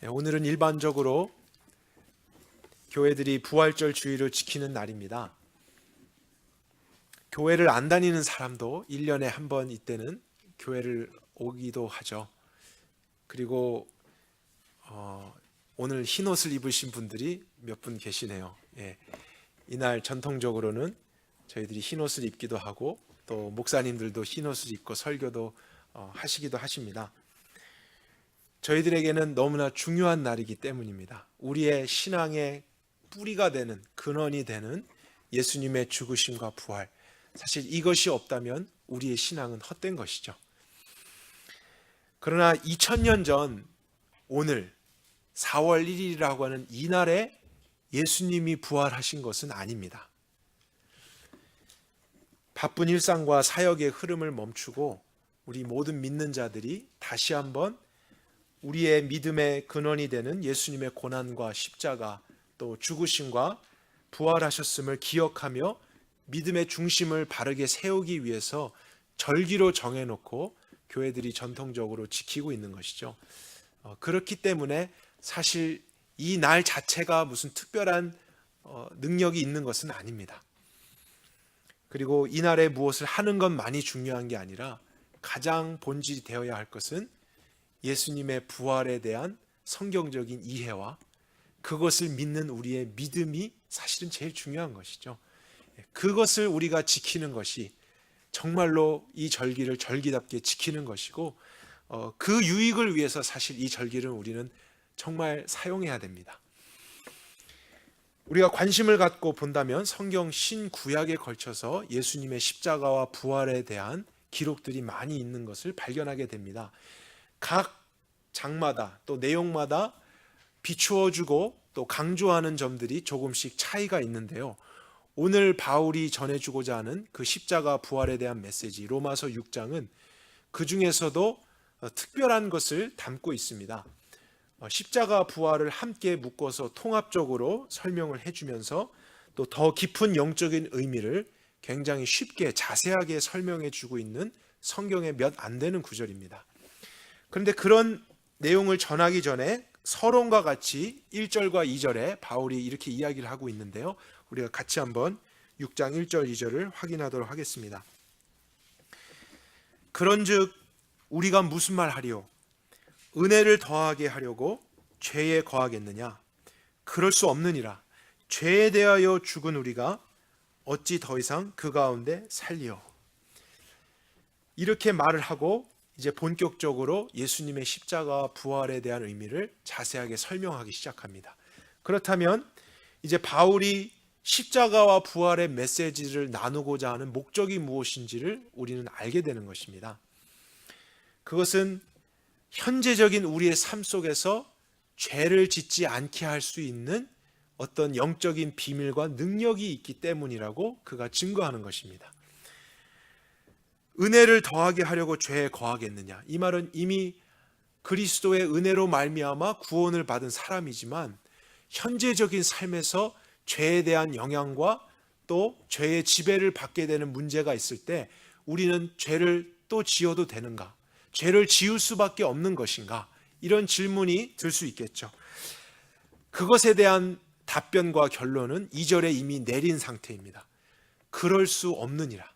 오늘은 일반적으로 교회들이 부활절 주일을 지키는 날입니다. 교회를 안 다니는 사람도 1년에 한 번 이때는 교회를 오기도 하죠. 그리고 오늘 흰옷을 입으신 분들이 몇 분 계시네요. 이날 전통적으로는 저희들이 흰옷을 입기도 하고 또 목사님들도 흰옷을 입고 설교도 하시기도 하십니다. 저희들에게는 너무나 중요한 날이기 때문입니다. 우리의 신앙의 뿌리가 되는, 근원이 되는 예수님의 죽으심과 부활, 사실 이것이 없다면 우리의 신앙은 헛된 것이죠. 그러나 2000년 전 오늘 4월 1일이라고 하는 이날에 예수님이 부활하신 것은 아닙니다. 바쁜 일상과 사역의 흐름을 멈추고 우리 모든 믿는 자들이 다시 한번 우리의 믿음의 근원이 되는 예수님의 고난과 십자가, 또 죽으심과 부활하셨음을 기억하며 믿음의 중심을 바르게 세우기 위해서 절기로 정해놓고 교회들이 전통적으로 지키고 있는 것이죠. 그렇기 때문에 사실 이 날 자체가 무슨 특별한 능력이 있는 것은 아닙니다. 그리고 이 날에 무엇을 하는 것만이 중요한 게 아니라 가장 본질이 되어야 할 것은 예수님의 부활에 대한 성경적인 이해와 그것을 믿는 우리의 믿음이 사실은 제일 중요한 것이죠. 그것을 우리가 지키는 것이 정말로 이 절기를 절기답게 지키는 것이고, 그 유익을 위해서 사실 이 절기를 우리는 정말 사용해야 됩니다. 우리가 관심을 갖고 본다면 성경 신구약에 걸쳐서 예수님의 십자가와 부활에 대한 기록들이 많이 있는 것을 발견하게 됩니다. 각 장마다 또 내용마다 비추어주고 또 강조하는 점들이 조금씩 차이가 있는데요. 오늘 바울이 전해주고자 하는 그 십자가 부활에 대한 메시지, 로마서 6장은 그 중에서도 특별한 것을 담고 있습니다. 십자가 부활을 함께 묶어서 통합적으로 설명을 해주면서 또 더 깊은 영적인 의미를 굉장히 쉽게 자세하게 설명해 주고 있는 성경의 몇 안 되는 구절입니다. 그런데 그런 내용을 전하기 전에 서론과 같이 1절과 2절에 바울이 이렇게 이야기를 하고 있는데요. 우리가 같이 한번 6장 1절 2절을 확인하도록 하겠습니다. 그런즉 우리가 무슨 말 하리요? 은혜를 더하게 하려고 죄에 거하겠느냐? 그럴 수 없느니라. 죄에 대하여 죽은 우리가 어찌 더 이상 그 가운데 살리요? 이렇게 말을 하고 이제 본격적으로 예수님의 십자가와 부활에 대한 의미를 자세하게 설명하기 시작합니다. 그렇다면 이제 바울이 십자가와 부활의 메시지를 나누고자 하는 목적이 무엇인지를 우리는 알게 되는 것입니다. 그것은 현재적인 우리의 삶 속에서 죄를 짓지 않게 할 수 있는 어떤 영적인 비밀과 능력이 있기 때문이라고 그가 증거하는 것입니다. 은혜를 더하게 하려고 죄에 거하겠느냐? 이 말은 이미 그리스도의 은혜로 말미암아 구원을 받은 사람이지만 현재적인 삶에서 죄에 대한 영향과 또 죄의 지배를 받게 되는 문제가 있을 때 우리는 죄를 또 지어도 되는가? 죄를 지을 수밖에 없는 것인가? 이런 질문이 들 수 있겠죠. 그것에 대한 답변과 결론은 2절에 이미 내린 상태입니다. 그럴 수 없느니라.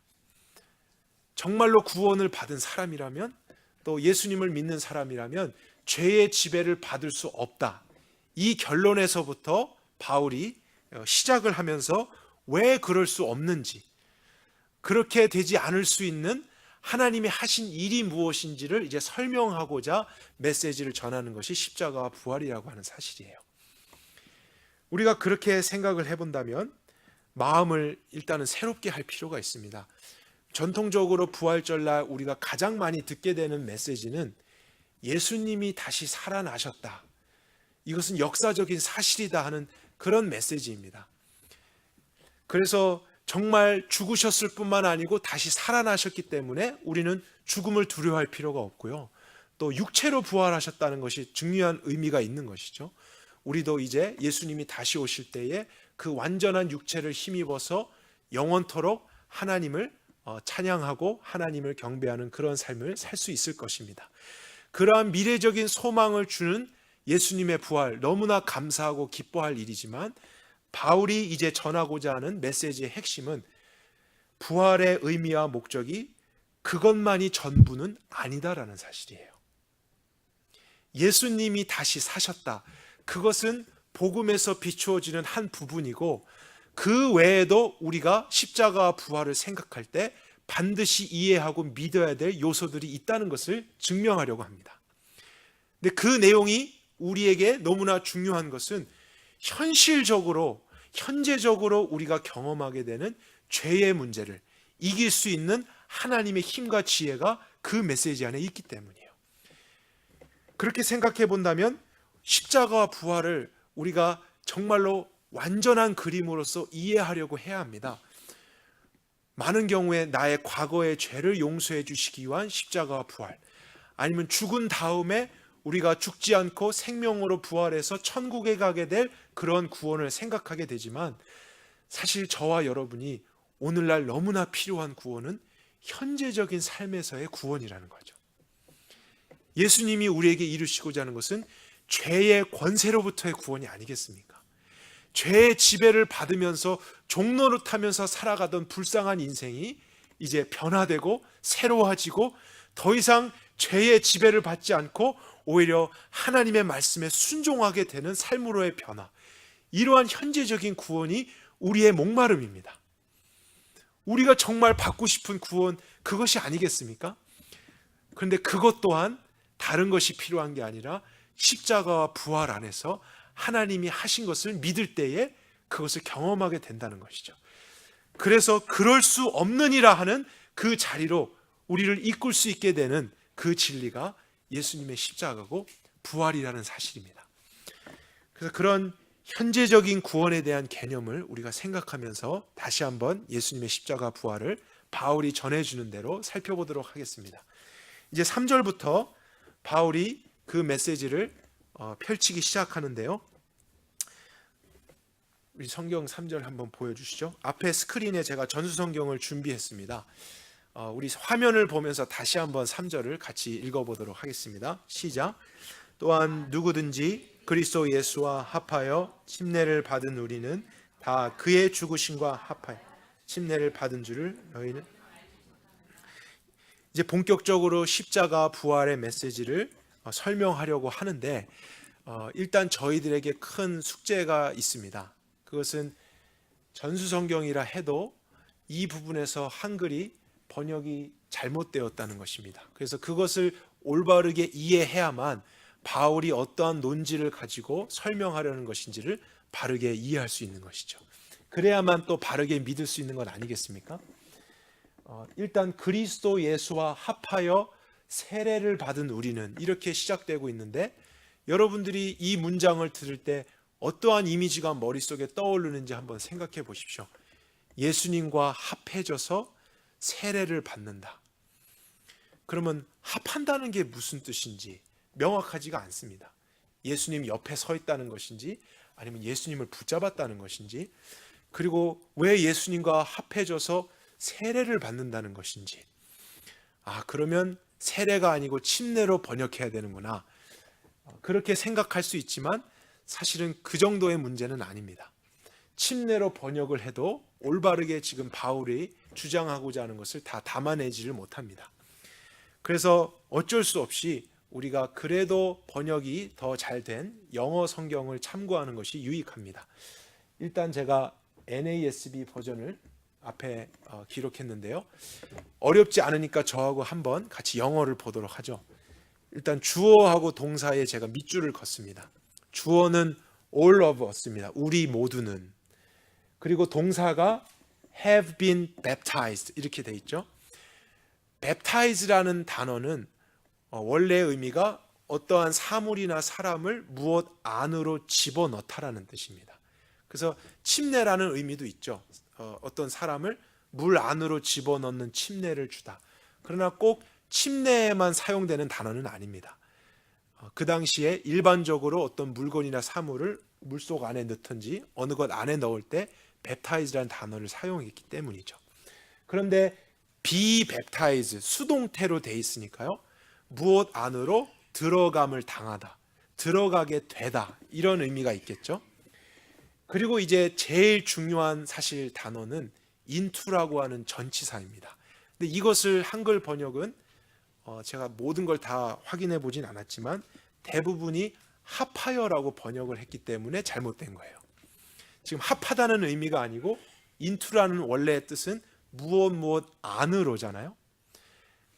정말로 구원을 받은 사람이라면 또 예수님을 믿는 사람이라면 죄의 지배를 받을 수 없다. 이 결론에서부터 바울이 시작을 하면서 왜 그럴 수 없는지, 그렇게 되지 않을 수 있는 하나님이 하신 일이 무엇인지를 이제 설명하고자 메시지를 전하는 것이 십자가와 부활이라고 하는 사실이에요. 우리가 그렇게 생각을 해본다면 마음을 일단은 새롭게 할 필요가 있습니다. 전통적으로 부활절날 우리가 가장 많이 듣게 되는 메시지는 예수님이 다시 살아나셨다. 이것은 역사적인 사실이다 하는 그런 메시지입니다. 그래서 정말 죽으셨을 뿐만 아니고 다시 살아나셨기 때문에 우리는 죽음을 두려워할 필요가 없고요. 또 육체로 부활하셨다는 것이 중요한 의미가 있는 것이죠. 우리도 이제 예수님이 다시 오실 때에 그 완전한 육체를 힘입어서 영원토록 하나님을 찬양하고 하나님을 경배하는 그런 삶을 살 수 있을 것입니다. 그러한 미래적인 소망을 주는 예수님의 부활 너무나 감사하고 기뻐할 일이지만 바울이 이제 전하고자 하는 메시지의 핵심은 부활의 의미와 목적이 그것만이 전부는 아니다라는 사실이에요. 예수님이 다시 사셨다. 그것은 복음에서 비추어지는 한 부분이고 그 외에도 우리가 십자가와 부활을 생각할 때 반드시 이해하고 믿어야 될 요소들이 있다는 것을 증명하려고 합니다. 근데 그 내용이 우리에게 너무나 중요한 것은 현재적으로 우리가 경험하게 되는 죄의 문제를 이길 수 있는 하나님의 힘과 지혜가 그 메시지 안에 있기 때문이에요. 그렇게 생각해 본다면 십자가와 부활을 우리가 정말로 완전한 그림으로서 이해하려고 해야 합니다. 많은 경우에 나의 과거의 죄를 용서해 주시기 위한 십자가와 부활, 아니면 죽은 다음에 우리가 죽지 않고 생명으로 부활해서 천국에 가게 될 그런 구원을 생각하게 되지만 사실 저와 여러분이 오늘날 너무나 필요한 구원은 현재적인 삶에서의 구원이라는 거죠. 예수님이 우리에게 이루시고자 하는 것은 죄의 권세로부터의 구원이 아니겠습니까? 죄의 지배를 받으면서 종노릇하면서 살아가던 불쌍한 인생이 이제 변화되고 새로워지고 더 이상 죄의 지배를 받지 않고 오히려 하나님의 말씀에 순종하게 되는 삶으로의 변화, 이러한 현재적인 구원이 우리의 목마름입니다. 우리가 정말 받고 싶은 구원, 그것이 아니겠습니까? 그런데 그것 또한 다른 것이 필요한 게 아니라 십자가와 부활 안에서 하나님이 하신 것을 믿을 때에 그것을 경험하게 된다는 것이죠. 그래서 그럴 수 없느니라 하는 그 자리로 우리를 이끌 수 있게 되는 그 진리가 예수님의 십자가고 부활이라는 사실입니다. 그래서 그런 현재적인 구원에 대한 개념을 우리가 생각하면서 다시 한번 예수님의 십자가 부활을 바울이 전해주는 대로 살펴보도록 하겠습니다. 이제 3절부터 바울이 그 메시지를 펼치기 시작하는데요. 우리 성경 3절 한번 보여주시죠. 앞에 스크린에 제가 전수성경을 준비했습니다. 우리 화면을 보면서 다시 한번 3절을 같이 읽어보도록 하겠습니다. 시작. 또한 누구든지 그리스도 예수와 합하여 침례를 받은 우리는 다 그의 죽으심과 합하여 침례를 받은 줄을 너희는. 이제 본격적으로 십자가 부활의 메시지를 설명하려고 하는데 일단 저희들에게 큰 숙제가 있습니다. 그것은 전수성경이라 해도 이 부분에서 한글이 번역이 잘못되었다는 것입니다. 그래서 그것을 올바르게 이해해야만 바울이 어떠한 논지를 가지고 설명하려는 것인지를 바르게 이해할 수 있는 것이죠. 그래야만 또 바르게 믿을 수 있는 건 아니겠습니까? 일단 그리스도 예수와 합하여 세례를 받은 우리는, 이렇게 시작되고 있는데 여러분들이 이 문장을 들을 때 어떠한 이미지가 머릿속에 떠오르는지 한번 생각해 보십시오. 예수님과 합해져서 세례를 받는다. 그러면 합한다는 게 무슨 뜻인지 명확하지가 않습니다. 예수님 옆에 서 있다는 것인지 아니면 예수님을 붙잡았다는 것인지, 그리고 왜 예수님과 합해져서 세례를 받는다는 것인지, 그러면 세례가 아니고 침례로 번역해야 되는구나, 그렇게 생각할 수 있지만 사실은 그 정도의 문제는 아닙니다. 침례로 번역을 해도 올바르게 지금 바울이 주장하고자 하는 것을 다 담아내지를 못합니다. 그래서 어쩔 수 없이 우리가 그래도 번역이 더 잘 된 영어 성경을 참고하는 것이 유익합니다. 일단 제가 NASB 버전을 앞에 기록했는데요. 어렵지 않으니까 저하고 한번 같이 영어를 보도록 하죠. 일단 주어하고 동사에 제가 밑줄을 걷습니다. 주어는 all of us입니다. 우리 모두는. 그리고 동사가 have been baptized 이렇게 돼 있죠. baptize라는 단어는 원래의 의미가 어떠한 사물이나 사람을 무엇 안으로 집어넣다라는 뜻입니다. 그래서 침례라는 의미도 있죠. 어떤 사람을 물 안으로 집어넣는 침례를 주다. 그러나 꼭 침례에만 사용되는 단어는 아닙니다. 그 당시에 일반적으로 어떤 물건이나 사물을 물속 안에 넣든지 어느 것 안에 넣을 때 baptize라는 단어를 사용했기 때문이죠. 그런데 be baptized, 수동태로 돼 있으니까요. 무엇 안으로 들어감을 당하다, 들어가게 되다, 이런 의미가 있겠죠. 그리고 이제 제일 중요한 사실 단어는 into라고 하는 전치사입니다. 근데 이것을 한글 번역은 제가 모든 걸 다 확인해 보진 않았지만 대부분이 합하여라고 번역을 했기 때문에 잘못된 거예요. 지금 합하다는 의미가 아니고 into라는 원래의 뜻은 무엇 안으로잖아요.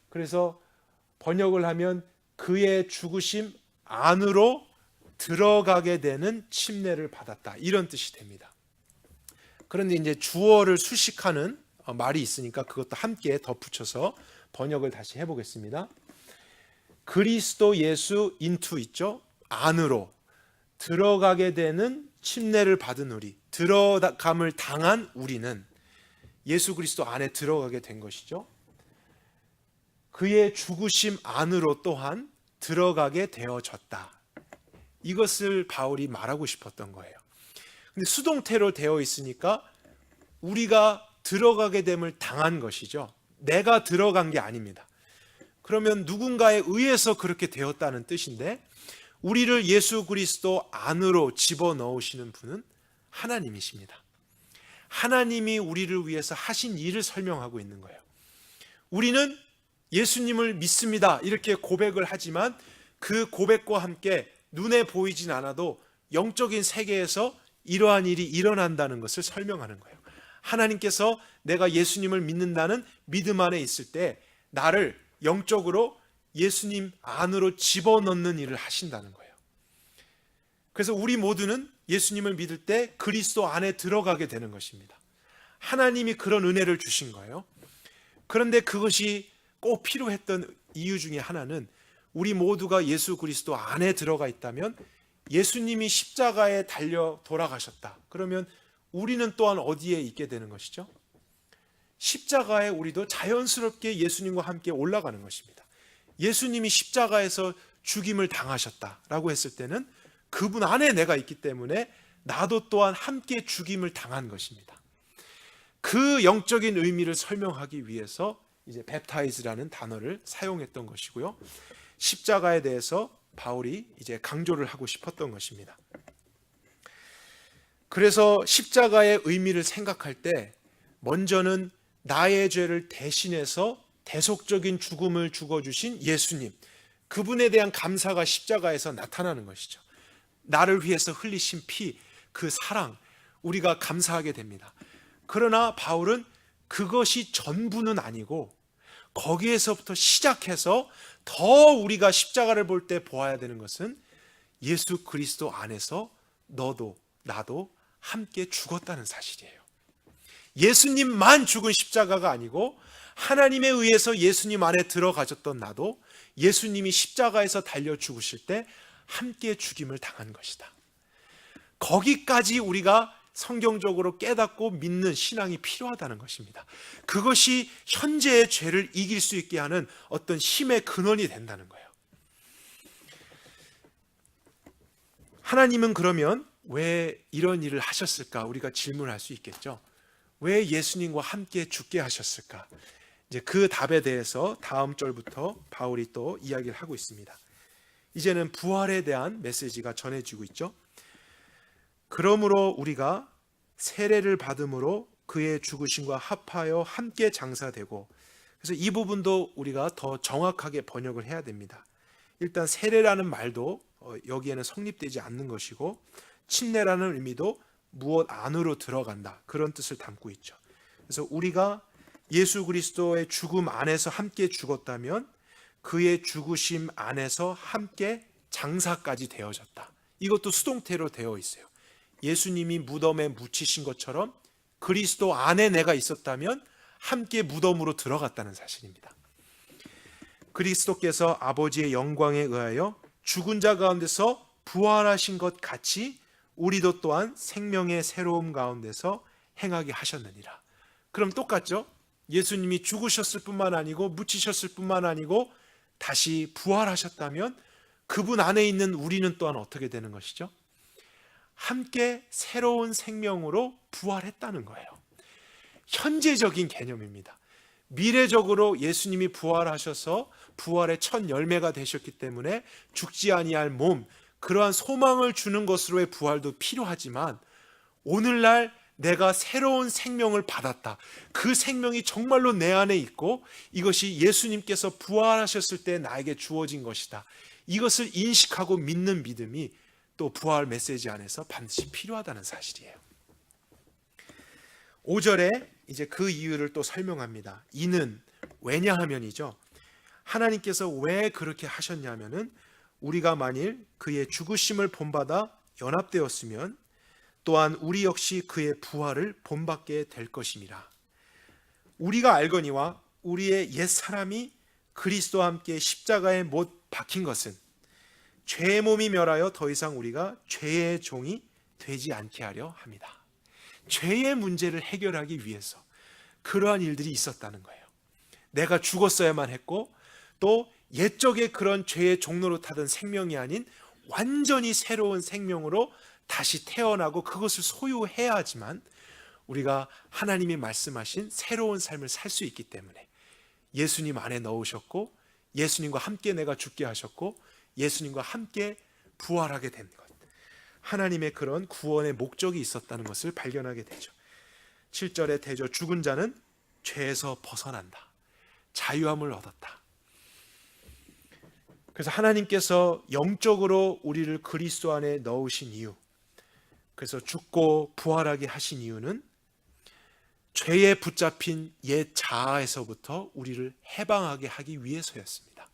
그래서 번역을 하면 그의 죽으심 안으로 들어가게 되는 침례를 받았다, 이런 뜻이 됩니다. 그런데 이제 주어를 수식하는 말이 있으니까 그것도 함께 덧붙여서 번역을 다시 해보겠습니다. 그리스도 예수 인투 있죠? 안으로 들어가게 되는 침례를 받은 우리, 들어감을 당한 우리는 예수 그리스도 안에 들어가게 된 것이죠. 그의 죽으심 안으로 또한 들어가게 되어졌다. 이것을 바울이 말하고 싶었던 거예요. 근데 수동태로 되어 있으니까 우리가 들어가게 됨을 당한 것이죠. 내가 들어간 게 아닙니다. 그러면 누군가에 의해서 그렇게 되었다는 뜻인데, 우리를 예수 그리스도 안으로 집어넣으시는 분은 하나님이십니다. 하나님이 우리를 위해서 하신 일을 설명하고 있는 거예요. 우리는 예수님을 믿습니다, 이렇게 고백을 하지만 그 고백과 함께 눈에 보이진 않아도 영적인 세계에서 이러한 일이 일어난다는 것을 설명하는 거예요. 하나님께서 내가 예수님을 믿는다는 믿음 안에 있을 때 나를 영적으로 예수님 안으로 집어넣는 일을 하신다는 거예요. 그래서 우리 모두는 예수님을 믿을 때 그리스도 안에 들어가게 되는 것입니다. 하나님이 그런 은혜를 주신 거예요. 그런데 그것이 꼭 필요했던 이유 중에 하나는 우리 모두가 예수 그리스도 안에 들어가 있다면, 예수님이 십자가에 달려 돌아가셨다, 그러면 우리는 또한 어디에 있게 되는 것이죠? 십자가에 우리도 자연스럽게 예수님과 함께 올라가는 것입니다. 예수님이 십자가에서 죽임을 당하셨다라고 했을 때는 그분 안에 내가 있기 때문에 나도 또한 함께 죽임을 당한 것입니다. 그 영적인 의미를 설명하기 위해서 이제 팻타이즈라는 단어를 사용했던 것이고요. 십자가에 대해서 바울이 이제 강조를 하고 싶었던 것입니다. 그래서 십자가의 의미를 생각할 때 먼저는 나의 죄를 대신해서 대속적인 죽음을 죽어주신 예수님, 그분에 대한 감사가 십자가에서 나타나는 것이죠. 나를 위해서 흘리신 피, 그 사랑, 우리가 감사하게 됩니다. 그러나 바울은 그것이 전부는 아니고 거기에서부터 시작해서 더 우리가 십자가를 볼 때 보아야 되는 것은 예수 그리스도 안에서 너도 나도 함께 죽었다는 사실이에요. 예수님만 죽은 십자가가 아니고 하나님에 의해서 예수님 안에 들어가졌던 나도 예수님이 십자가에서 달려 죽으실 때 함께 죽임을 당한 것이다. 거기까지 우리가 성경적으로 깨닫고 믿는 신앙이 필요하다는 것입니다. 그것이 현재의 죄를 이길 수 있게 하는 어떤 힘의 근원이 된다는 거예요. 하나님은 그러면 왜 이런 일을 하셨을까? 우리가 질문할 수 있겠죠. 왜 예수님과 함께 죽게 하셨을까? 이제 그 답에 대해서 다음 절부터 바울이 또 이야기를 하고 있습니다. 이제는 부활에 대한 메시지가 전해지고 있죠. 그러므로 우리가 세례를 받음으로 그의 죽으심과 합하여 함께 장사되고, 그래서 이 부분도 우리가 더 정확하게 번역을 해야 됩니다. 일단 세례라는 말도 여기에는 성립되지 않는 것이고, 침례라는 의미도 무엇 안으로 들어간다, 그런 뜻을 담고 있죠. 그래서 우리가 예수 그리스도의 죽음 안에서 함께 죽었다면 그의 죽으심 안에서 함께 장사까지 되어졌다. 이것도 수동태로 되어 있어요. 예수님이 무덤에 묻히신 것처럼 그리스도 안에 내가 있었다면 함께 무덤으로 들어갔다는 사실입니다. 그리스도께서 아버지의 영광에 의하여 죽은 자 가운데서 부활하신 것 같이 우리도 또한 생명의 새로움 가운데서 행하게 하셨느니라. 그럼 똑같죠? 예수님이 죽으셨을 뿐만 아니고 묻히셨을 뿐만 아니고 다시 부활하셨다면 그분 안에 있는 우리는 또한 어떻게 되는 것이죠? 함께 새로운 생명으로 부활했다는 거예요. 현재적인 개념입니다. 미래적으로 예수님이 부활하셔서 부활의 첫 열매가 되셨기 때문에 죽지 아니할 몸, 그러한 소망을 주는 것으로의 부활도 필요하지만 오늘날 내가 새로운 생명을 받았다. 그 생명이 정말로 내 안에 있고 이것이 예수님께서 부활하셨을 때 나에게 주어진 것이다. 이것을 인식하고 믿는 믿음이 또 부활 메시지 안에서 반드시 필요하다는 사실이에요. 5절에 이제 그 이유를 또 설명합니다. 이는 왜냐하면이죠. 하나님께서 왜 그렇게 하셨냐면은 우리가 만일 그의 죽으심을 본받아 연합되었으면 또한 우리 역시 그의 부활을 본받게 될 것임이라. 우리가 알거니와 우리의 옛사람이 그리스도와 함께 십자가에 못 박힌 것은 죄의 몸이 멸하여 더 이상 우리가 죄의 종이 되지 않게 하려 합니다. 죄의 문제를 해결하기 위해서 그러한 일들이 있었다는 거예요. 내가 죽었어야만 했고 또 옛적의 그런 죄의 종로로 타던 생명이 아닌 완전히 새로운 생명으로 다시 태어나고 그것을 소유해야 하지만 우리가 하나님이 말씀하신 새로운 삶을 살 수 있기 때문에 예수님 안에 넣으셨고 예수님과 함께 내가 죽게 하셨고 예수님과 함께 부활하게 된 것, 하나님의 그런 구원의 목적이 있었다는 것을 발견하게 되죠. 7절에 되죠. 죽은 자는 죄에서 벗어난다. 자유함을 얻었다. 그래서 하나님께서 영적으로 우리를 그리스도 안에 넣으신 이유, 그래서 죽고 부활하게 하신 이유는 죄에 붙잡힌 옛 자아에서부터 우리를 해방하게 하기 위해서였습니다.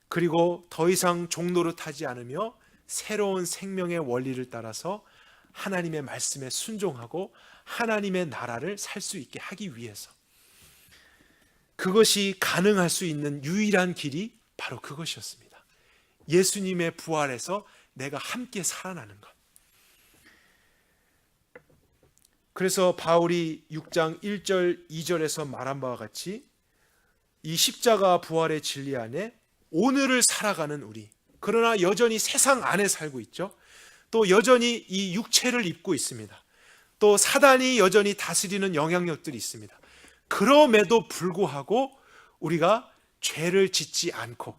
그리고 더 이상 종로를 타지 않으며 새로운 생명의 원리를 따라서 하나님의 말씀에 순종하고 하나님의 나라를 살 수 있게 하기 위해서, 그것이 가능할 수 있는 유일한 길이 바로 그것이었습니다. 예수님의 부활에서 내가 함께 살아나는 것. 그래서 바울이 6장 1절 2절에서 말한 바와 같이 이 십자가 부활의 진리 안에 오늘을 살아가는 우리, 그러나 여전히 세상 안에 살고 있죠. 또 여전히 이 육체를 입고 있습니다. 또 사단이 여전히 다스리는 영향력들이 있습니다. 그럼에도 불구하고 우리가 죄를 짓지 않고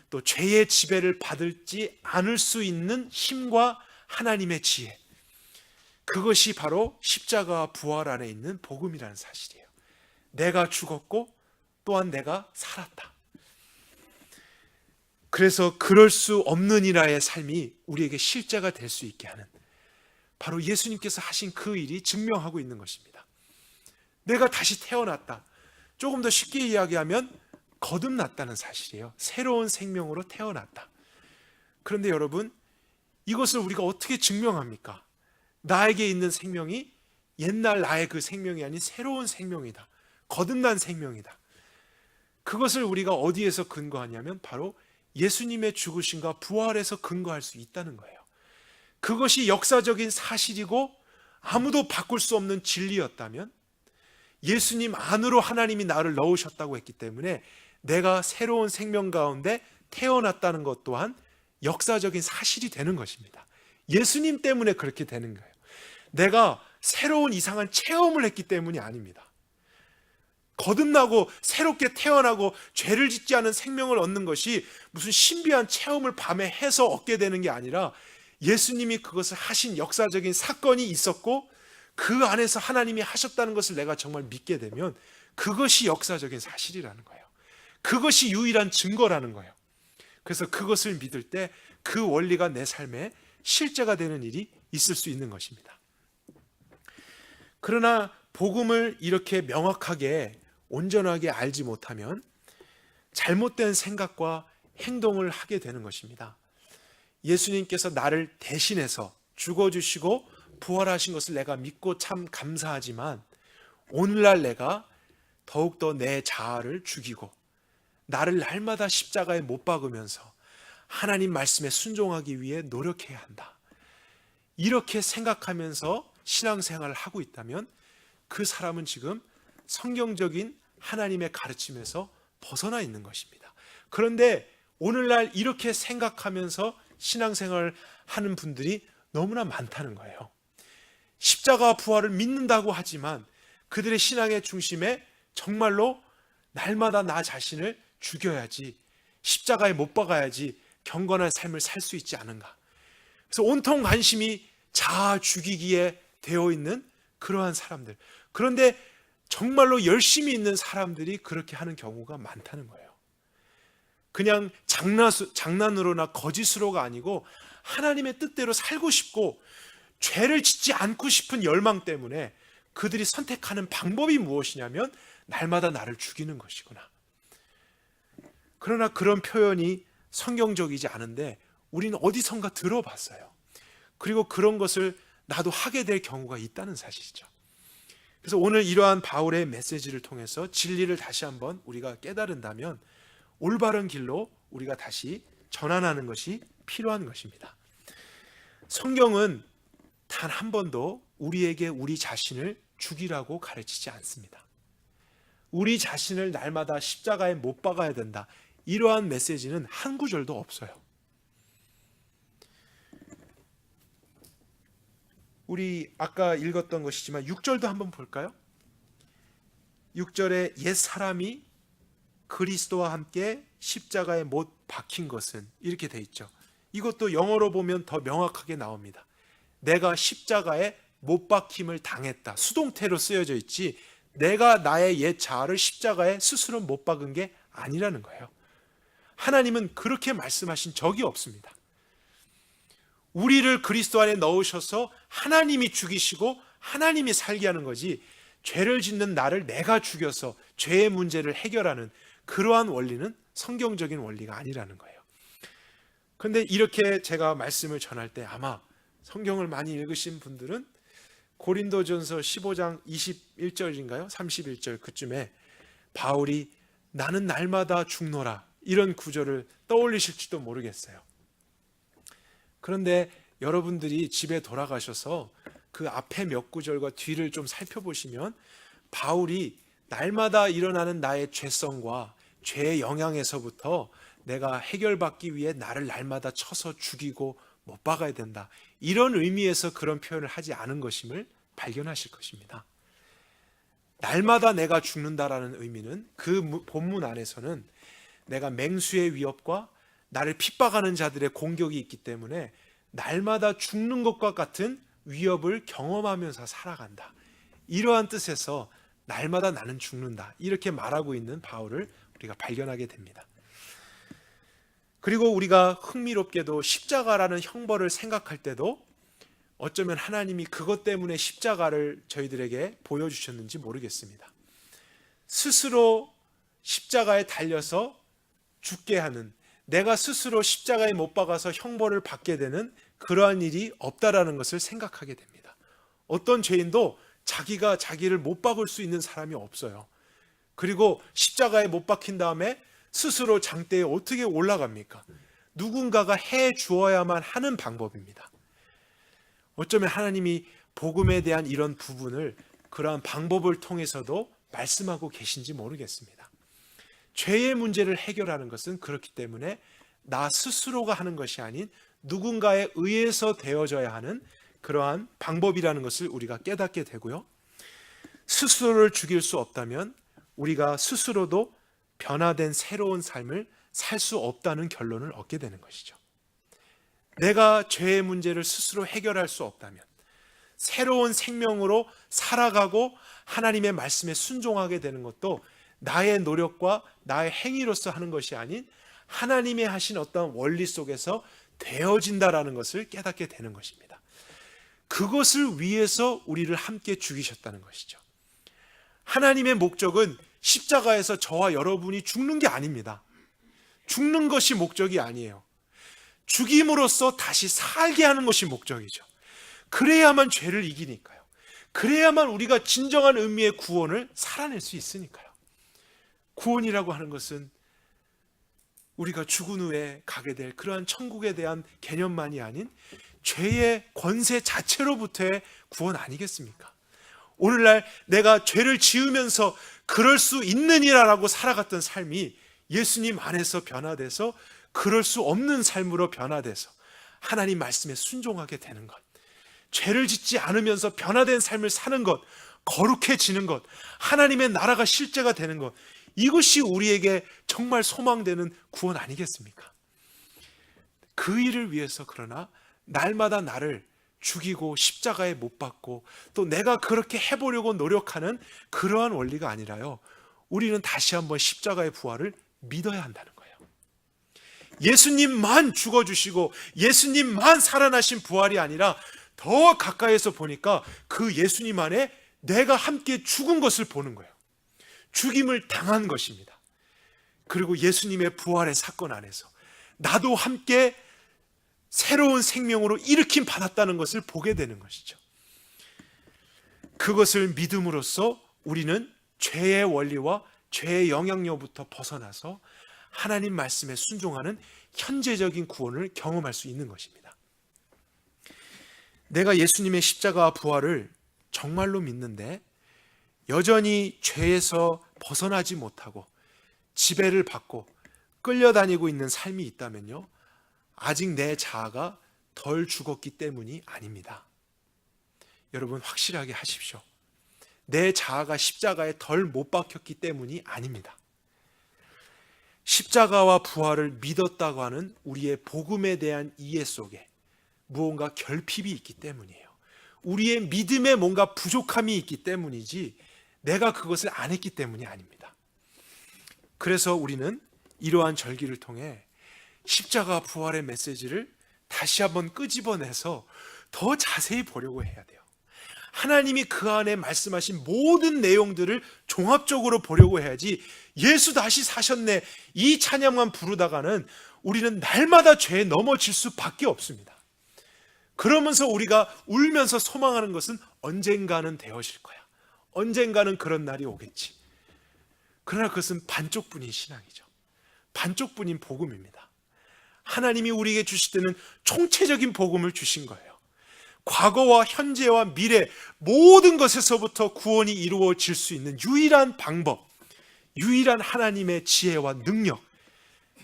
또 죄의 지배를 받지 않을 수 있는 힘과 하나님의 지혜, 그것이 바로 십자가 부활 안에 있는 복음이라는 사실이에요. 내가 죽었고 또한 내가 살았다. 그래서 그럴 수 없는 이라의 삶이 우리에게 실제가 될 수 있게 하는, 바로 예수님께서 하신 그 일이 증명하고 있는 것입니다. 내가 다시 태어났다. 조금 더 쉽게 이야기하면 거듭났다는 사실이에요. 새로운 생명으로 태어났다. 그런데 여러분, 이것을 우리가 어떻게 증명합니까? 나에게 있는 생명이 옛날 나의 그 생명이 아닌 새로운 생명이다. 거듭난 생명이다. 그것을 우리가 어디에서 근거하냐면 바로 예수님의 죽으심과 부활에서 근거할 수 있다는 거예요. 그것이 역사적인 사실이고 아무도 바꿀 수 없는 진리였다면, 예수님 안으로 하나님이 나를 넣으셨다고 했기 때문에 내가 새로운 생명 가운데 태어났다는 것 또한 역사적인 사실이 되는 것입니다. 예수님 때문에 그렇게 되는 거예요. 내가 새로운 이상한 체험을 했기 때문이 아닙니다. 거듭나고 새롭게 태어나고 죄를 짓지 않은 생명을 얻는 것이 무슨 신비한 체험을 밤에 해서 얻게 되는 게 아니라 예수님이 그것을 하신 역사적인 사건이 있었고 그 안에서 하나님이 하셨다는 것을 내가 정말 믿게 되면 그것이 역사적인 사실이라는 거예요. 그것이 유일한 증거라는 거예요. 그래서 그것을 믿을 때 그 원리가 내 삶에 실제가 되는 일이 있을 수 있는 것입니다. 그러나 복음을 이렇게 명확하게 온전하게 알지 못하면 잘못된 생각과 행동을 하게 되는 것입니다. 예수님께서 나를 대신해서 죽어주시고 부활하신 것을 내가 믿고 참 감사하지만 오늘날 내가 더욱더 내 자아를 죽이고 나를 날마다 십자가에 못 박으면서 하나님 말씀에 순종하기 위해 노력해야 한다. 이렇게 생각하면서 신앙생활을 하고 있다면 그 사람은 지금 성경적인 하나님의 가르침에서 벗어나 있는 것입니다. 그런데 오늘날 이렇게 생각하면서 신앙생활을 하는 분들이 너무나 많다는 거예요. 십자가 부활을 믿는다고 하지만 그들의 신앙의 중심에 정말로 날마다 나 자신을 죽여야지, 십자가에 못 박아야지, 경건한 삶을 살 수 있지 않은가. 그래서 온통 관심이 자아 죽이기에 되어 있는 그러한 사람들. 그런데 정말로 열심히 있는 사람들이 그렇게 하는 경우가 많다는 거예요. 그냥 장난으로나 거짓으로가 아니고 하나님의 뜻대로 살고 싶고 죄를 짓지 않고 싶은 열망 때문에 그들이 선택하는 방법이 무엇이냐면 날마다 나를 죽이는 것이구나. 그러나 그런 표현이 성경적이지 않은데 우리는 어디선가 들어봤어요. 그리고 그런 것을 나도 하게 될 경우가 있다는 사실이죠. 그래서 오늘 이러한 바울의 메시지를 통해서 진리를 다시 한번 우리가 깨달은다면 올바른 길로 우리가 다시 전환하는 것이 필요한 것입니다. 성경은 단 한 번도 우리에게 우리 자신을 죽이라고 가르치지 않습니다. 우리 자신을 날마다 십자가에 못 박아야 된다. 이러한 메시지는 한 구절도 없어요. 우리 아까 읽었던 것이지만 6절도 한번 볼까요? 6절에 옛 사람이 그리스도와 함께 십자가에 못 박힌 것은 이렇게 돼 있죠. 이것도 영어로 보면 더 명확하게 나옵니다. 내가 십자가에 못 박힘을 당했다. 수동태로 쓰여져 있지 내가 나의 옛 자아를 십자가에 스스로 못 박은 게 아니라는 거예요. 하나님은 그렇게 말씀하신 적이 없습니다. 우리를 그리스도 안에 넣으셔서 하나님이 죽이시고 하나님이 살게 하는 거지 죄를 짓는 나를 내가 죽여서 죄의 문제를 해결하는 그러한 원리는 성경적인 원리가 아니라는 거예요. 그런데 이렇게 제가 말씀을 전할 때 아마 성경을 많이 읽으신 분들은 고린도전서 15장 21절인가요? 31절 그쯤에 바울이 나는 날마다 죽노라 이런 구절을 떠올리실지도 모르겠어요. 그런데 여러분들이 집에 돌아가셔서 그 앞에 몇 구절과 뒤를 좀 살펴보시면 바울이 날마다 일어나는 나의 죄성과 죄의 영향에서부터 내가 해결받기 위해 나를 날마다 쳐서 죽이고 못 박아야 된다. 이런 의미에서 그런 표현을 하지 않은 것임을 발견하실 것입니다. 날마다 내가 죽는다라는 의미는 그 본문 안에서는 내가 맹수의 위협과 나를 핍박하는 자들의 공격이 있기 때문에 날마다 죽는 것과 같은 위협을 경험하면서 살아간다. 이러한 뜻에서 날마다 나는 죽는다. 이렇게 말하고 있는 바울을 우리가 발견하게 됩니다. 그리고 우리가 흥미롭게도 십자가라는 형벌을 생각할 때도 어쩌면 하나님이 그것 때문에 십자가를 저희들에게 보여주셨는지 모르겠습니다. 스스로 십자가에 달려서 죽게 하는, 내가 스스로 십자가에 못 박아서 형벌을 받게 되는 그러한 일이 없다라는 것을 생각하게 됩니다. 어떤 죄인도 자기가 자기를 못 박을 수 있는 사람이 없어요. 그리고 십자가에 못 박힌 다음에 스스로 장대에 어떻게 올라갑니까? 누군가가 해 주어야만 하는 방법입니다. 어쩌면 하나님이 복음에 대한 이런 부분을 그러한 방법을 통해서도 말씀하고 계신지 모르겠습니다. 죄의 문제를 해결하는 것은 그렇기 때문에 나 스스로가 하는 것이 아닌 누군가에 의해서 되어져야 하는 그러한 방법이라는 것을 우리가 깨닫게 되고요. 스스로를 죽일 수 없다면 우리가 스스로도 변화된 새로운 삶을 살 수 없다는 결론을 얻게 되는 것이죠. 내가 죄의 문제를 스스로 해결할 수 없다면 새로운 생명으로 살아가고 하나님의 말씀에 순종하게 되는 것도 나의 노력과 나의 행위로서 하는 것이 아닌 하나님의 하신 어떤 원리 속에서 되어진다라는 것을 깨닫게 되는 것입니다. 그것을 위해서 우리를 함께 죽이셨다는 것이죠. 하나님의 목적은 십자가에서 저와 여러분이 죽는 게 아닙니다. 죽는 것이 목적이 아니에요. 죽임으로써 다시 살게 하는 것이 목적이죠. 그래야만 죄를 이기니까요. 그래야만 우리가 진정한 의미의 구원을 살아낼 수 있으니까요. 구원이라고 하는 것은 우리가 죽은 후에 가게 될 그러한 천국에 대한 개념만이 아닌 죄의 권세 자체로부터의 구원 아니겠습니까? 오늘날 내가 죄를 지으면서 그럴 수 있느니라라고 살아갔던 삶이 예수님 안에서 변화돼서 그럴 수 없는 삶으로 변화돼서 하나님 말씀에 순종하게 되는 것, 죄를 짓지 않으면서 변화된 삶을 사는 것, 거룩해지는 것, 하나님의 나라가 실제가 되는 것, 이것이 우리에게 정말 소망되는 구원 아니겠습니까? 그 일을 위해서 그러나 날마다 나를 죽이고 십자가에 못 박고 또 내가 그렇게 해보려고 노력하는 그러한 원리가 아니라요, 우리는 다시 한번 십자가의 부활을 믿어야 한다는 거예요. 예수님만 죽어주시고 예수님만 살아나신 부활이 아니라 더 가까이서 보니까 그 예수님 안에 내가 함께 죽은 것을 보는 거예요. 죽임을 당한 것입니다. 그리고 예수님의 부활의 사건 안에서 나도 함께 새로운 생명으로 일으킴 받았다는 것을 보게 되는 것이죠. 그것을 믿음으로써 우리는 죄의 원리와 죄의 영향력부터 벗어나서 하나님 말씀에 순종하는 현재적인 구원을 경험할 수 있는 것입니다. 내가 예수님의 십자가와 부활을 정말로 믿는데 여전히 죄에서 벗어나지 못하고 지배를 받고 끌려다니고 있는 삶이 있다면요, 아직 내 자아가 덜 죽었기 때문이 아닙니다. 여러분 확실하게 하십시오. 내 자아가 십자가에 덜 못 박혔기 때문이 아닙니다. 십자가와 부활을 믿었다고 하는 우리의 복음에 대한 이해 속에 무언가 결핍이 있기 때문이에요. 우리의 믿음에 뭔가 부족함이 있기 때문이지 내가 그것을 안 했기 때문이 아닙니다. 그래서 우리는 이러한 절기를 통해 십자가 부활의 메시지를 다시 한번 끄집어내서 더 자세히 보려고 해야 돼요. 하나님이 그 안에 말씀하신 모든 내용들을 종합적으로 보려고 해야지 예수 다시 사셨네 이 찬양만 부르다가는 우리는 날마다 죄에 넘어질 수밖에 없습니다. 그러면서 우리가 울면서 소망하는 것은 언젠가는 되어질 거야, 언젠가는 그런 날이 오겠지. 그러나 그것은 반쪽뿐인 신앙이죠. 반쪽뿐인 복음입니다. 하나님이 우리에게 주실 때는 총체적인 복음을 주신 거예요. 과거와 현재와 미래 모든 것에서부터 구원이 이루어질 수 있는 유일한 방법, 유일한 하나님의 지혜와 능력,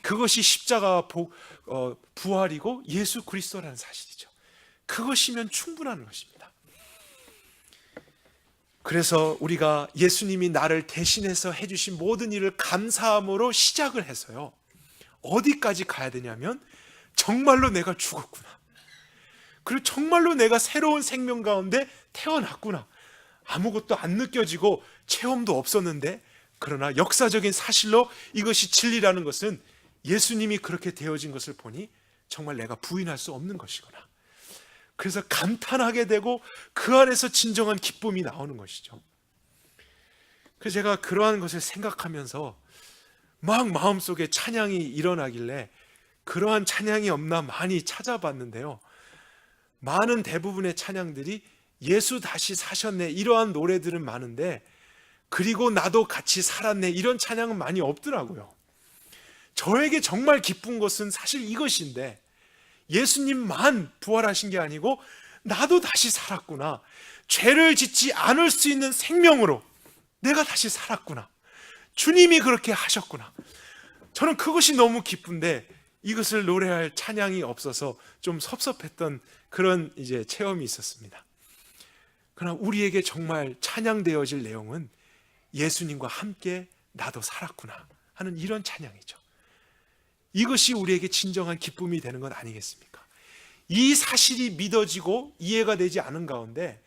그것이 십자가와 부활이고 예수 그리스도라는 사실이죠. 그것이면 충분한 것입니다. 그래서 우리가 예수님이 나를 대신해서 해주신 모든 일을 감사함으로 시작을 해서요, 어디까지 가야 되냐면 정말로 내가 죽었구나, 그리고 정말로 내가 새로운 생명 가운데 태어났구나, 아무것도 안 느껴지고 체험도 없었는데 그러나 역사적인 사실로 이것이 진리라는 것은 예수님이 그렇게 되어진 것을 보니 정말 내가 부인할 수 없는 것이구나. 그래서 감탄하게 되고 그 안에서 진정한 기쁨이 나오는 것이죠. 그래서 제가 그러한 것을 생각하면서 막 마음속에 찬양이 일어나길래 그러한 찬양이 없나 많이 찾아봤는데요, 많은 대부분의 찬양들이 예수 다시 사셨네 이러한 노래들은 많은데 그리고 나도 같이 살았네 이런 찬양은 많이 없더라고요. 저에게 정말 기쁜 것은 사실 이것인데 예수님만 부활하신 게 아니고 나도 다시 살았구나, 죄를 짓지 않을 수 있는 생명으로 내가 다시 살았구나, 주님이 그렇게 하셨구나. 저는 그것이 너무 기쁜데 이것을 노래할 찬양이 없어서 좀 섭섭했던 그런 체험이 있었습니다. 그러나 우리에게 정말 찬양되어질 내용은 예수님과 함께 나도 살았구나 하는 이런 찬양이죠. 이것이 우리에게 진정한 기쁨이 되는 것 아니겠습니까? 이 사실이 믿어지고 이해가 되지 않은 가운데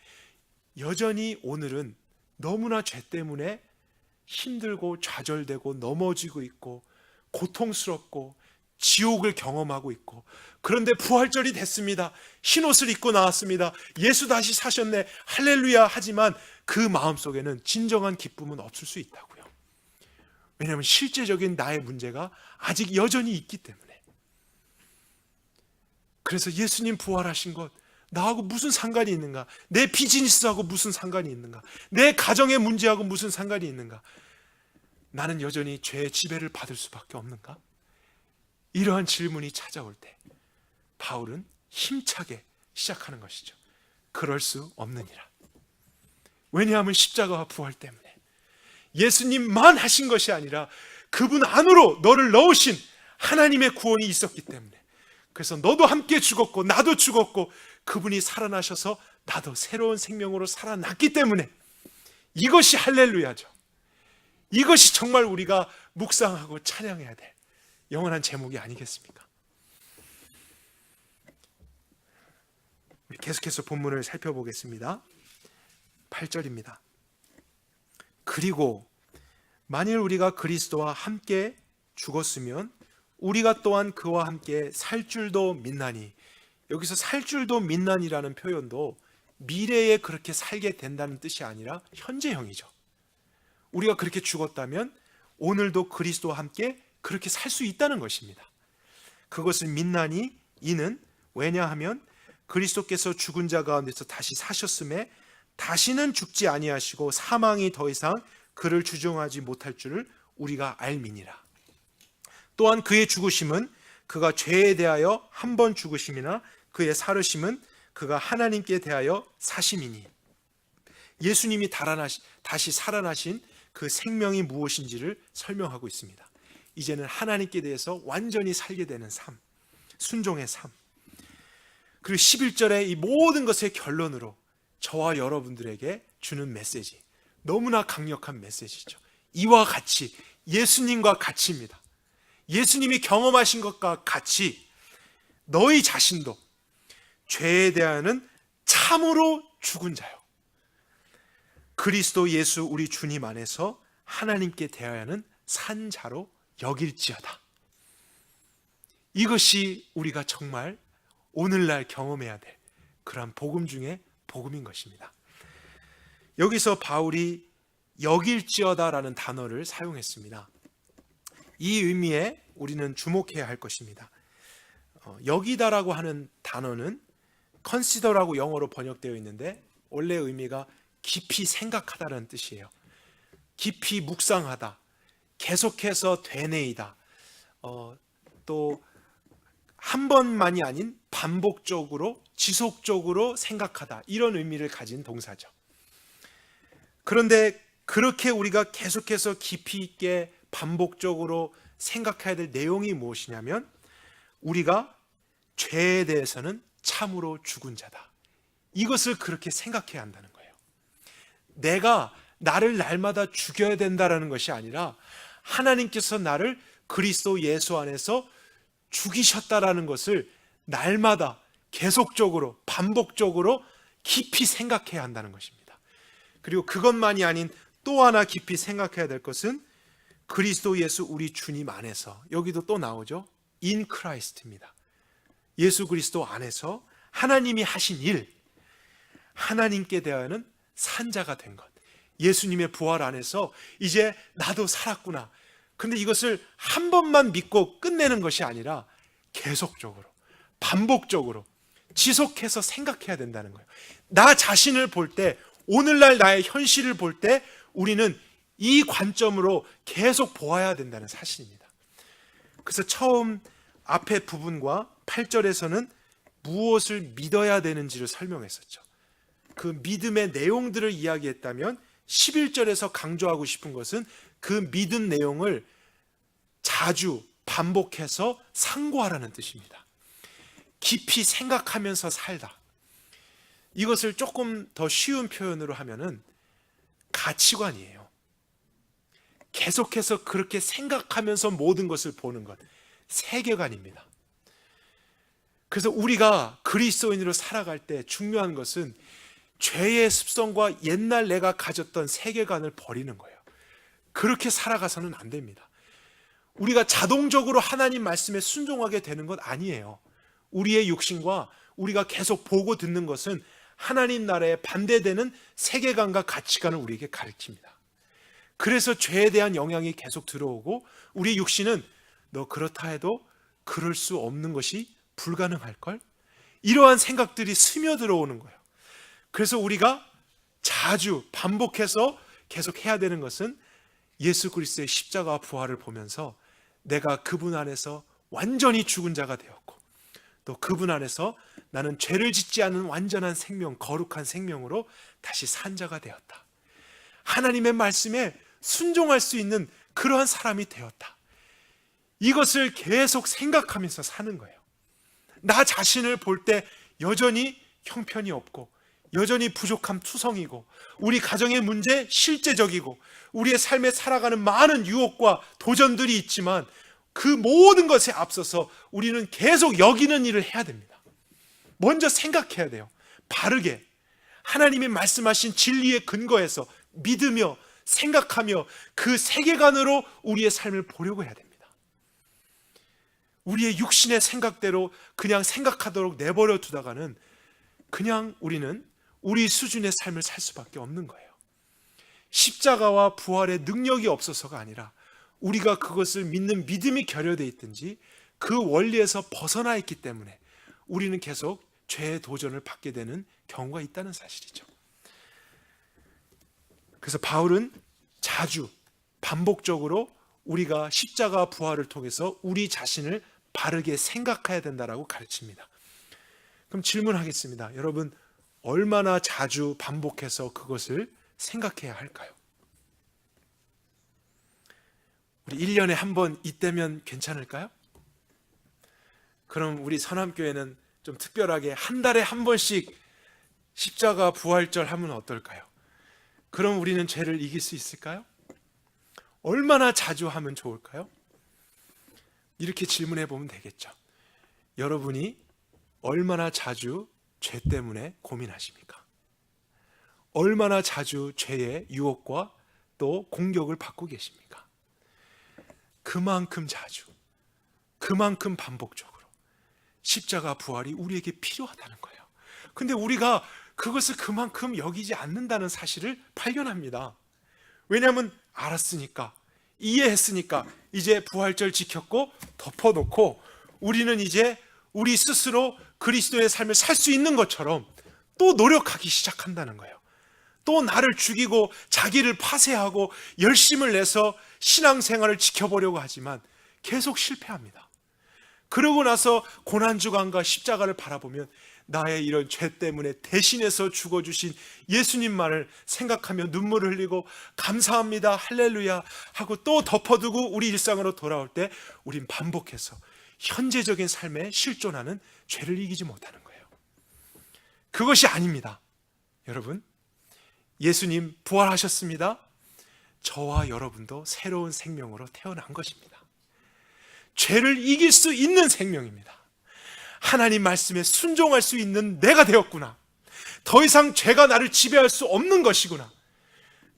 여전히 오늘은 너무나 죄 때문에 힘들고 좌절되고 넘어지고 있고 고통스럽고 지옥을 경험하고 있고, 그런데 부활절이 됐습니다, 흰옷을 입고 나왔습니다, 예수 다시 사셨네 할렐루야 하지만 그 마음속에는 진정한 기쁨은 없을 수 있다고요. 왜냐하면 실제적인 나의 문제가 아직 여전히 있기 때문에. 그래서 예수님 부활하신 것 나하고 무슨 상관이 있는가, 내 비즈니스하고 무슨 상관이 있는가, 내 가정의 문제하고 무슨 상관이 있는가, 나는 여전히 죄의 지배를 받을 수밖에 없는가? 이러한 질문이 찾아올 때 바울은 힘차게 시작하는 것이죠. 그럴 수 없느니라. 왜냐하면 십자가와 부활 때문에 예수님만 하신 것이 아니라 그분 안으로 너를 넣으신 하나님의 구원이 있었기 때문에, 그래서 너도 함께 죽었고 나도 죽었고 그분이 살아나셔서 나도 새로운 생명으로 살아났기 때문에 이것이 할렐루야죠. 이것이 정말 우리가 묵상하고 찬양해야 될 영원한 제목이 아니겠습니까? 우리 계속해서 본문을 살펴보겠습니다. 8절입니다. 그리고 만일 우리가 그리스도와 함께 죽었으면 우리가 또한 그와 함께 살 줄도 믿나니, 여기서 살 줄도 믿나니라는 표현도 미래에 그렇게 살게 된다는 뜻이 아니라 현재형이죠. 우리가 그렇게 죽었다면 오늘도 그리스도와 함께 그렇게 살 수 있다는 것입니다. 그것을 믿나니, 이는 왜냐하면 그리스도께서 죽은 자 가운데서 다시 사셨음에 다시는 죽지 아니하시고 사망이 더 이상 그를 주종하지 못할 줄을 우리가 알미니라. 또한 그의 죽으심은 그가 죄에 대하여 한 번 죽으심이나 그의 살으심은 그가 하나님께 대하여 사심이니, 예수님이 다시 살아나신 그 생명이 무엇인지를 설명하고 있습니다. 이제는 하나님께 대해서 완전히 살게 되는 삶, 순종의 삶. 그리고 11절에 이 모든 것의 결론으로 저와 여러분들에게 주는 메시지, 너무나 강력한 메시지죠. 이와 같이, 예수님과 같이입니다. 예수님이 경험하신 것과 같이 너희 자신도 죄에 대하여는 참으로 죽은 자요, 그리스도 예수 우리 주님 안에서 하나님께 대하여는 산 자로 여길지어다. 이것이 우리가 정말 오늘날 경험해야 될 그러한 복음 중에 복음인 것입니다. 여기서 바울이 여길지어다라는 단어를 사용했습니다. 이 의미에 우리는 주목해야 할 것입니다. 여기다라고 하는 단어는 consider라고 영어로 번역되어 있는데 원래 의미가 깊이 생각하다라는 뜻이에요. 깊이 묵상하다, 계속해서 되뇌이다, 또 한 번만이 아닌 반복적으로 지속적으로 생각하다, 이런 의미를 가진 동사죠. 그런데 그렇게 우리가 계속해서 깊이 있게 반복적으로 생각해야 될 내용이 무엇이냐면, 우리가 죄에 대해서는 참으로 죽은 자다, 이것을 그렇게 생각해야 한다는 거예요. 내가 나를 날마다 죽여야 된다라는 것이 아니라 하나님께서 나를 그리스도 예수 안에서 죽이셨다라는 것을 날마다 계속적으로 반복적으로 깊이 생각해야 한다는 것입니다. 그리고 그것만이 아닌 또 하나 깊이 생각해야 될 것은 그리스도 예수 우리 주님 안에서, 여기도 또 나오죠, in Christ입니다. 예수 그리스도 안에서 하나님이 하신 일, 하나님께 대하여는 산 자가 된 것, 예수님의 부활 안에서 이제 나도 살았구나. 근데 이것을 한 번만 믿고 끝내는 것이 아니라 계속적으로 반복적으로 지속해서 생각해야 된다는 거예요. 나 자신을 볼 때, 오늘날 나의 현실을 볼 때 우리는 이 관점으로 계속 보아야 된다는 사실입니다. 그래서 처음 앞에 부분과 8절에서는 무엇을 믿어야 되는지를 설명했었죠. 그 믿음의 내용들을 이야기했다면 11절에서 강조하고 싶은 것은 그 믿은 내용을 자주 반복해서 상고하라는 뜻입니다. 깊이 생각하면서 살다. 이것을 조금 더 쉬운 표현으로 하면은 가치관이에요. 계속해서 그렇게 생각하면서 모든 것을 보는 것, 세계관입니다. 그래서 우리가 그리스도인으로 살아갈 때 중요한 것은 죄의 습성과 옛날 내가 가졌던 세계관을 버리는 거예요. 그렇게 살아가서는 안 됩니다. 우리가 자동적으로 하나님 말씀에 순종하게 되는 것 아니에요. 우리의 육신과 우리가 계속 보고 듣는 것은 하나님 나라에 반대되는 세계관과 가치관을 우리에게 가르칩니다. 그래서 죄에 대한 영향이 계속 들어오고, 우리 육신은 너 그렇다 해도 그럴 수 없는 것이 불가능할걸? 이러한 생각들이 스며들어오는 거예요. 그래서 우리가 자주 반복해서 계속 해야 되는 것은 예수 그리스도의 십자가와 부활을 보면서 내가 그분 안에서 완전히 죽은 자가 되었고, 또 그분 안에서 나는 죄를 짓지 않은 완전한 생명, 거룩한 생명으로 다시 산 자가 되었다. 하나님의 말씀에 순종할 수 있는 그러한 사람이 되었다. 이것을 계속 생각하면서 사는 거예요. 나 자신을 볼 때 여전히 형편이 없고, 여전히 부족함 투성이고, 우리 가정의 문제 실제적이고, 우리의 삶에 살아가는 많은 유혹과 도전들이 있지만 그 모든 것에 앞서서 우리는 계속 여기는 일을 해야 됩니다. 먼저 생각해야 돼요. 바르게 하나님이 말씀하신 진리의 근거에서 믿으며 생각하며 그 세계관으로 우리의 삶을 보려고 해야 됩니다. 우리의 육신의 생각대로 그냥 생각하도록 내버려 두다가는 그냥 우리는 우리 수준의 삶을 살 수밖에 없는 거예요. 십자가와 부활의 능력이 없어서가 아니라 우리가 그것을 믿는 믿음이 결여되어 있든지 그 원리에서 벗어나 있기 때문에 우리는 계속 죄의 도전을 받게 되는 경우가 있다는 사실이죠. 그래서 바울은 자주 반복적으로 우리가 십자가 부활을 통해서 우리 자신을 바르게 생각해야 된다라고 가르칩니다. 그럼 질문하겠습니다. 여러분, 얼마나 자주 반복해서 그것을 생각해야 할까요? 우리 1년에 한 번 이때면 괜찮을까요? 그럼 우리 선함교회는 좀 특별하게 한 달에 한 번씩 십자가 부활절 하면 어떨까요? 그럼 우리는 죄를 이길 수 있을까요? 얼마나 자주 하면 좋을까요? 이렇게 질문해 보면 되겠죠. 여러분이 얼마나 자주 죄 때문에 고민하십니까? 얼마나 자주 죄의 유혹과 또 공격을 받고 계십니까? 그만큼 자주, 그만큼 반복적으로 십자가 부활이 우리에게 필요하다는 거예요. 근데 우리가 그것을 그만큼 여기지 않는다는 사실을 발견합니다. 왜냐하면 알았으니까, 이해했으니까 이제 부활절 지켰고 덮어놓고 우리는 이제 우리 스스로 그리스도의 삶을 살 수 있는 것처럼 또 노력하기 시작한다는 거예요. 또 나를 죽이고 자기를 파쇄하고 열심을 내서 신앙생활을 지켜보려고 하지만 계속 실패합니다. 그러고 나서 고난주간과 십자가를 바라보면 나의 이런 죄 때문에 대신해서 죽어주신 예수님만을 생각하며 눈물을 흘리고 감사합니다, 할렐루야 하고 또 덮어두고 우리 일상으로 돌아올 때 우린 반복해서 현재적인 삶에 실존하는 죄를 이기지 못하는 거예요. 그것이 아닙니다. 여러분, 예수님 부활하셨습니다. 저와 여러분도 새로운 생명으로 태어난 것입니다. 죄를 이길 수 있는 생명입니다. 하나님 말씀에 순종할 수 있는 내가 되었구나. 더 이상 죄가 나를 지배할 수 없는 것이구나.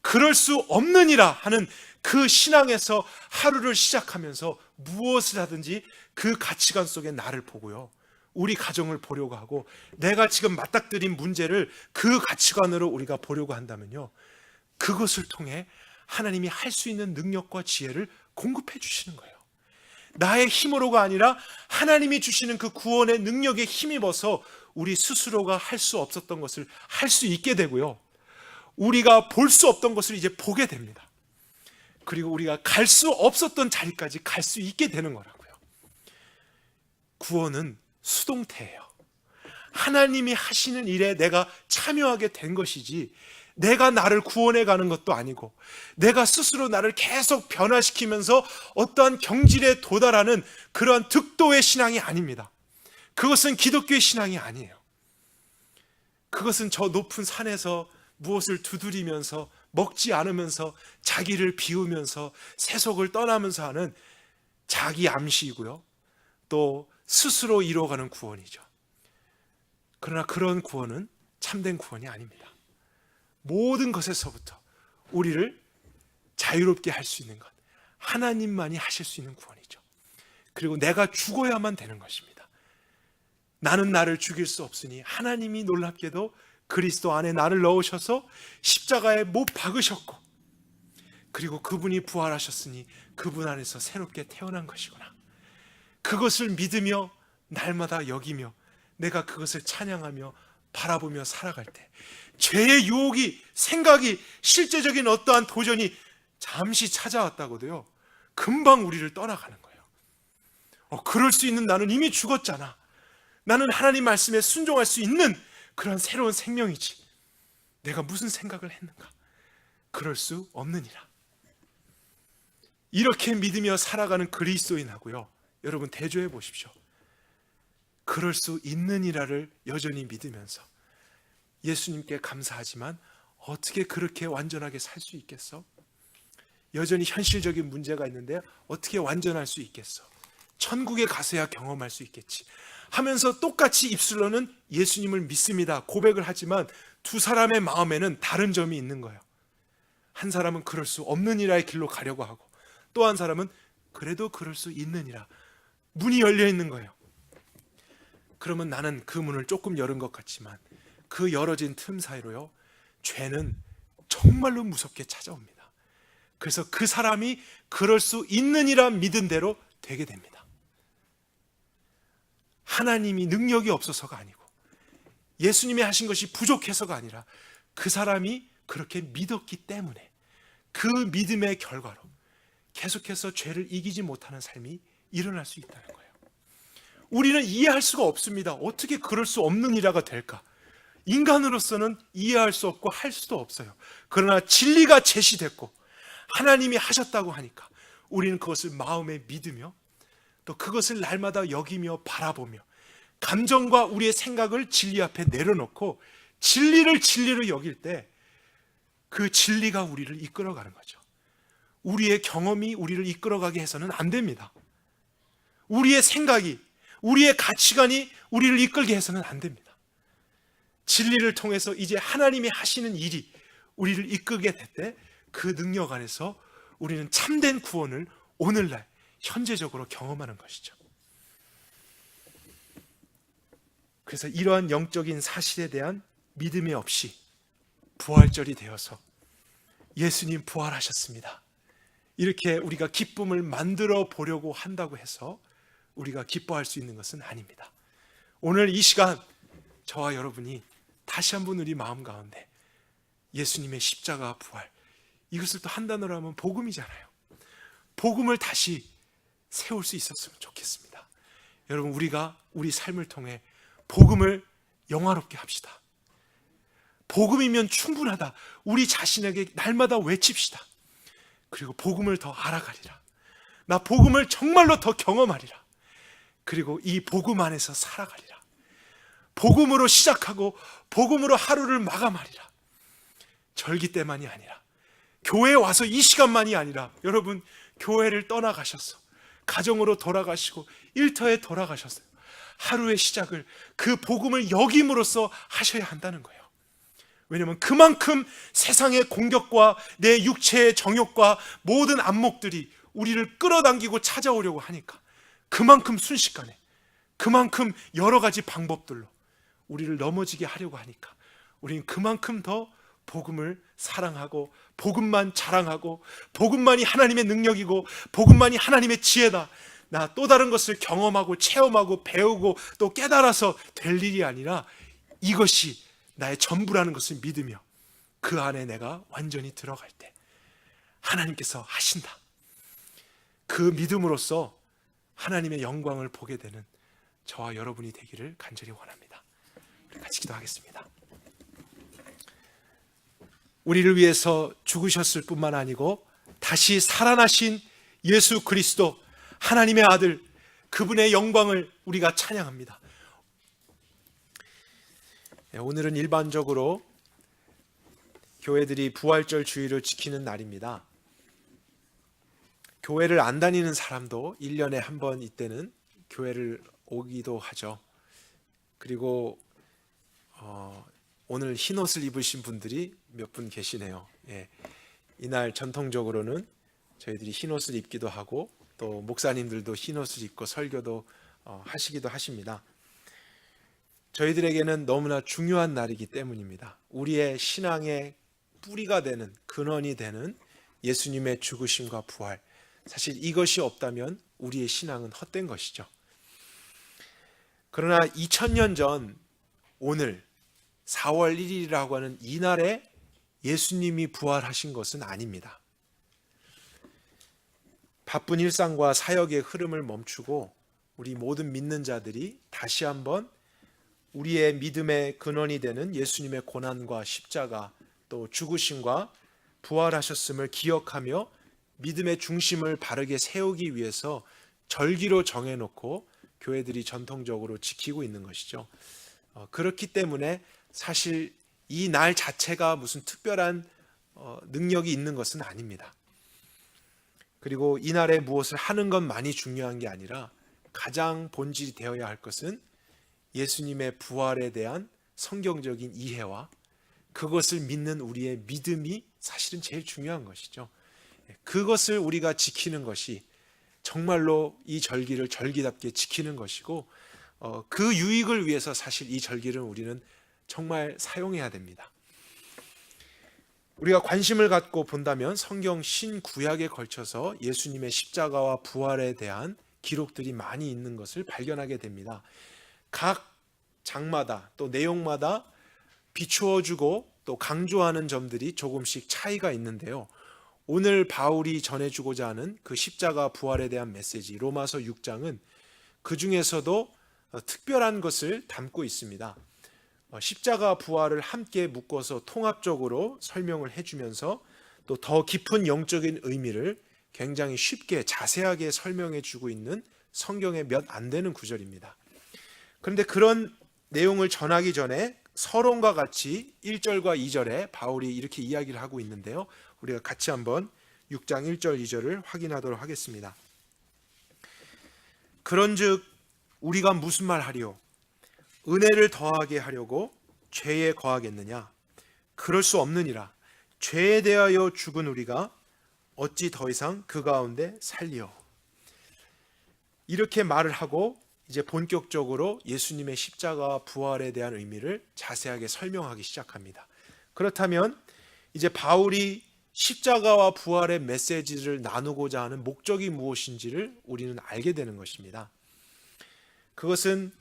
그럴 수 없느니라 하는 그 신앙에서 하루를 시작하면서 무엇을 하든지 그 가치관 속에 나를 보고요, 우리 가정을 보려고 하고 내가 지금 맞닥뜨린 문제를 그 가치관으로 우리가 보려고 한다면요, 그것을 통해 하나님이 할 수 있는 능력과 지혜를 공급해 주시는 거예요. 나의 힘으로가 아니라 하나님이 주시는 그 구원의 능력에 힘입어서 우리 스스로가 할 수 없었던 것을 할 수 있게 되고요, 우리가 볼 수 없던 것을 이제 보게 됩니다. 그리고 우리가 갈 수 없었던 자리까지 갈 수 있게 되는 거라고요. 구원은 수동태예요. 하나님이 하시는 일에 내가 참여하게 된 것이지 내가 나를 구원해 가는 것도 아니고 내가 스스로 나를 계속 변화시키면서 어떠한 경질에 도달하는 그러한 득도의 신앙이 아닙니다. 그것은 기독교의 신앙이 아니에요. 그것은 저 높은 산에서 무엇을 두드리면서 먹지 않으면서 자기를 비우면서 세속을 떠나면서 하는 자기 암시이고요, 또 스스로 이루어가는 구원이죠. 그러나 그런 구원은 참된 구원이 아닙니다. 모든 것에서부터 우리를 자유롭게 할 수 있는 것, 하나님만이 하실 수 있는 구원이죠. 그리고 내가 죽어야만 되는 것입니다. 나는 나를 죽일 수 없으니 하나님이 놀랍게도 그리스도 안에 나를 넣으셔서 십자가에 못 박으셨고, 그리고 그분이 부활하셨으니 그분 안에서 새롭게 태어난 것이구나. 그것을 믿으며 날마다 여기며 내가 그것을 찬양하며 바라보며 살아갈 때 죄의 유혹이, 생각이, 실제적인 어떠한 도전이 잠시 찾아왔다고도요, 금방 우리를 떠나가는 거예요. 그럴 수 있는 나는 이미 죽었잖아. 나는 하나님 말씀에 순종할 수 있는 그런 새로운 생명이지. 내가 무슨 생각을 했는가? 그럴 수 없느니라. 이렇게 믿으며 살아가는 그리스도인하고요, 여러분 대조해 보십시오. 그럴 수 있느니라를 여전히 믿으면서 예수님께 감사하지만 어떻게 그렇게 완전하게 살 수 있겠어? 여전히 현실적인 문제가 있는데 어떻게 완전할 수 있겠어? 천국에 가서야 경험할 수 있겠지 하면서 똑같이 입술로는 예수님을 믿습니다 고백을 하지만 두 사람의 마음에는 다른 점이 있는 거예요. 한 사람은 그럴 수 없느니라의 길로 가려고 하고 또 한 사람은 그래도 그럴 수 있느니라 문이 열려 있는 거예요. 그러면 나는 그 문을 조금 열은 것 같지만 그 열어진 틈 사이로요 죄는 정말로 무섭게 찾아옵니다. 그래서 그 사람이 그럴 수 있느니라 믿은 대로 되게 됩니다. 하나님이 능력이 없어서가 아니고 예수님이 하신 것이 부족해서가 아니라 그 사람이 그렇게 믿었기 때문에 그 믿음의 결과로 계속해서 죄를 이기지 못하는 삶이 일어날 수 있다는 거예요. 우리는 이해할 수가 없습니다. 어떻게 그럴 수 없는 일화가 될까? 인간으로서는 이해할 수 없고 할 수도 없어요. 그러나 진리가 제시됐고 하나님이 하셨다고 하니까 우리는 그것을 마음에 믿으며 또 그것을 날마다 여기며 바라보며 감정과 우리의 생각을 진리 앞에 내려놓고 진리를 진리로 여길 때 그 진리가 우리를 이끌어가는 거죠. 우리의 경험이 우리를 이끌어가게 해서는 안 됩니다. 우리의 생각이, 우리의 가치관이 우리를 이끌게 해서는 안 됩니다. 진리를 통해서 이제 하나님이 하시는 일이 우리를 이끌게 될 때 그 능력 안에서 우리는 참된 구원을 오늘날 현재적으로 경험하는 것이죠. 그래서 이러한 영적인 사실에 대한 믿음이 없이 부활절이 되어서 예수님 부활하셨습니다 이렇게 우리가 기쁨을 만들어 보려고 한다고 해서 우리가 기뻐할 수 있는 것은 아닙니다. 오늘 이 시간 저와 여러분이 다시 한번 우리 마음 가운데 예수님의 십자가 부활, 이것을 또 한 단어로 하면 복음이잖아요. 복음을 다시 세울 수 있었으면 좋겠습니다. 여러분, 우리가 우리 삶을 통해 복음을 영화롭게 합시다. 복음이면 충분하다. 우리 자신에게 날마다 외칩시다. 그리고 복음을 더 알아가리라. 나 복음을 정말로 더 경험하리라. 그리고 이 복음 안에서 살아가리라. 복음으로 시작하고 복음으로 하루를 마감하리라. 절기 때만이 아니라 교회에 와서 이 시간만이 아니라 여러분 교회를 떠나가셔서 가정으로 돌아가시고 일터에 돌아가셨어요. 하루의 시작을 그 복음을 여김으로써 하셔야 한다는 거예요. 왜냐하면 그만큼 세상의 공격과 내 육체의 정욕과 모든 안목들이 우리를 끌어당기고 찾아오려고 하니까 그만큼 순식간에 그만큼 여러 가지 방법들로 우리를 넘어지게 하려고 하니까 우리는 그만큼 더 복음을 사랑하고 복음만 자랑하고 복음만이 하나님의 능력이고 복음만이 하나님의 지혜다. 나 또 다른 것을 경험하고 체험하고 배우고 또 깨달아서 될 일이 아니라 이것이 나의 전부라는 것을 믿으며 그 안에 내가 완전히 들어갈 때 하나님께서 하신다. 그 믿음으로써 하나님의 영광을 보게 되는 저와 여러분이 되기를 간절히 원합니다. 같이 기도하겠습니다. 우리를 위해서 죽으셨을 뿐만 아니고 다시 살아나신 예수 그리스도 하나님의 아들, 그분의 영광을 우리가 찬양합니다. 오늘은 일반적으로 교회들이 부활절 주일을 지키는 날입니다. 교회를 안 다니는 사람도 1년에 한 번 이때는 교회를 오기도 하죠. 그리고 오늘 흰옷을 입으신 분들이 몇 분 계시네요. 이날 전통적으로는 저희들이 흰옷을 입기도 하고 또 목사님들도 흰옷을 입고 설교도 하시기도 하십니다. 저희들에게는 너무나 중요한 날이기 때문입니다. 우리의 신앙의 뿌리가 되는, 근원이 되는 예수님의 죽으심과 부활, 사실 이것이 없다면 우리의 신앙은 헛된 것이죠. 그러나 2000년 전 오늘 4월 1일이라고 하는 이날에 예수님이 부활하신 것은 아닙니다. 바쁜 일상과 사역의 흐름을 멈추고 우리 모든 믿는 자들이 다시 한번 우리의 믿음의 근원이 되는 예수님의 고난과 십자가 또 죽으심과 부활하셨음을 기억하며 믿음의 중심을 바르게 세우기 위해서 절기로 정해놓고 교회들이 전통적으로 지키고 있는 것이죠. 그렇기 때문에 사실 이 날 자체가 무슨 특별한 능력이 있는 것은 아닙니다. 그리고 이날에 무엇을 하는 것만이 중요한 게 아니라 가장 본질이 되어야 할 것은 예수님의 부활에 대한 성경적인 이해와 그것을 믿는 우리의 믿음이 사실은 제일 중요한 것이죠. 그것을 우리가 지키는 것이 정말로 이 절기를 절기답게 지키는 것이고, 그 유익을 위해서 사실 이 절기를 우리는 정말 사용해야 됩니다. 우리가 관심을 갖고 본다면 성경 신구약에 걸쳐서 예수님의 십자가와 부활에 대한 기록들이 많이 있는 것을 발견하게 됩니다. 각 장마다 또 내용마다 비추어주고 또 강조하는 점들이 조금씩 차이가 있는데요. 오늘 바울이 전해주고자 하는 그 십자가 부활에 대한 메시지 로마서 6장은 그 중에서도 특별한 것을 담고 있습니다. 십자가 부활을 함께 묶어서 통합적으로 설명을 해주면서 또 더 깊은 영적인 의미를 굉장히 쉽게 자세하게 설명해 주고 있는 성경의 몇 안 되는 구절입니다. 그런데 그런 내용을 전하기 전에 서론과 같이 1절과 2절에 바울이 이렇게 이야기를 하고 있는데요. 우리가 같이 한번 6장 1절 2절을 확인하도록 하겠습니다. 그런즉 우리가 무슨 말 하리요? 은혜를 더하게 하려고 죄에 거하겠느냐? 그럴 수 없느니라. 죄에 대하여 죽은 우리가 어찌 더 이상 그 가운데 살리요? 이렇게 말을 하고 이제 본격적으로 예수님의 십자가와 부활에 대한 의미를 자세하게 설명하기 시작합니다. 그렇다면 이제 바울이 십자가와 부활의 메시지를 나누고자 하는 목적이 무엇인지를 우리는 알게 되는 것입니다. 그것은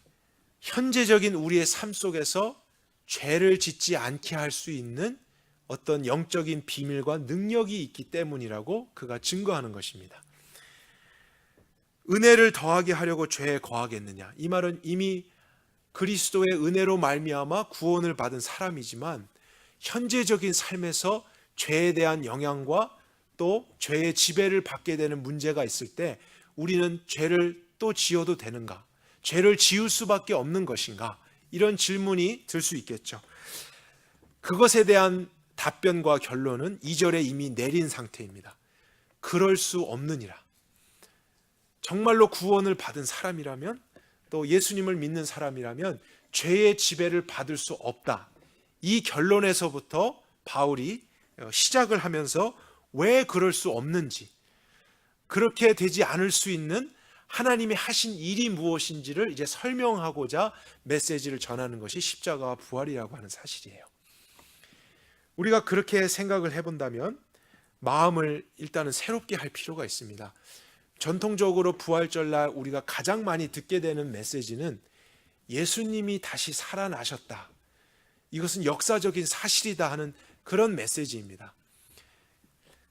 현재적인 우리의 삶 속에서 죄를 짓지 않게 할 수 있는 어떤 영적인 비밀과 능력이 있기 때문이라고 그가 증거하는 것입니다. 은혜를 더하게 하려고 죄에 거하겠느냐? 이 말은 이미 그리스도의 은혜로 말미암아 구원을 받은 사람이지만 현재적인 삶에서 죄에 대한 영향과 또 죄의 지배를 받게 되는 문제가 있을 때 우리는 죄를 또 지어도 되는가? 죄를 지을 수밖에 없는 것인가? 이런 질문이 들 수 있겠죠. 그것에 대한 답변과 결론은 2절에 이미 내린 상태입니다. 그럴 수 없느니라. 정말로 구원을 받은 사람이라면 또 예수님을 믿는 사람이라면 죄의 지배를 받을 수 없다. 이 결론에서부터 바울이 시작을 하면서 왜 그럴 수 없는지, 그렇게 되지 않을 수 있는 하나님이 하신 일이 무엇인지를 이제 설명하고자 메시지를 전하는 것이 십자가와 부활이라고 하는 사실이에요. 우리가 그렇게 생각을 해본다면 마음을 일단은 새롭게 할 필요가 있습니다. 전통적으로 부활절날 우리가 가장 많이 듣게 되는 메시지는 예수님이 다시 살아나셨다. 이것은 역사적인 사실이다 하는 그런 메시지입니다.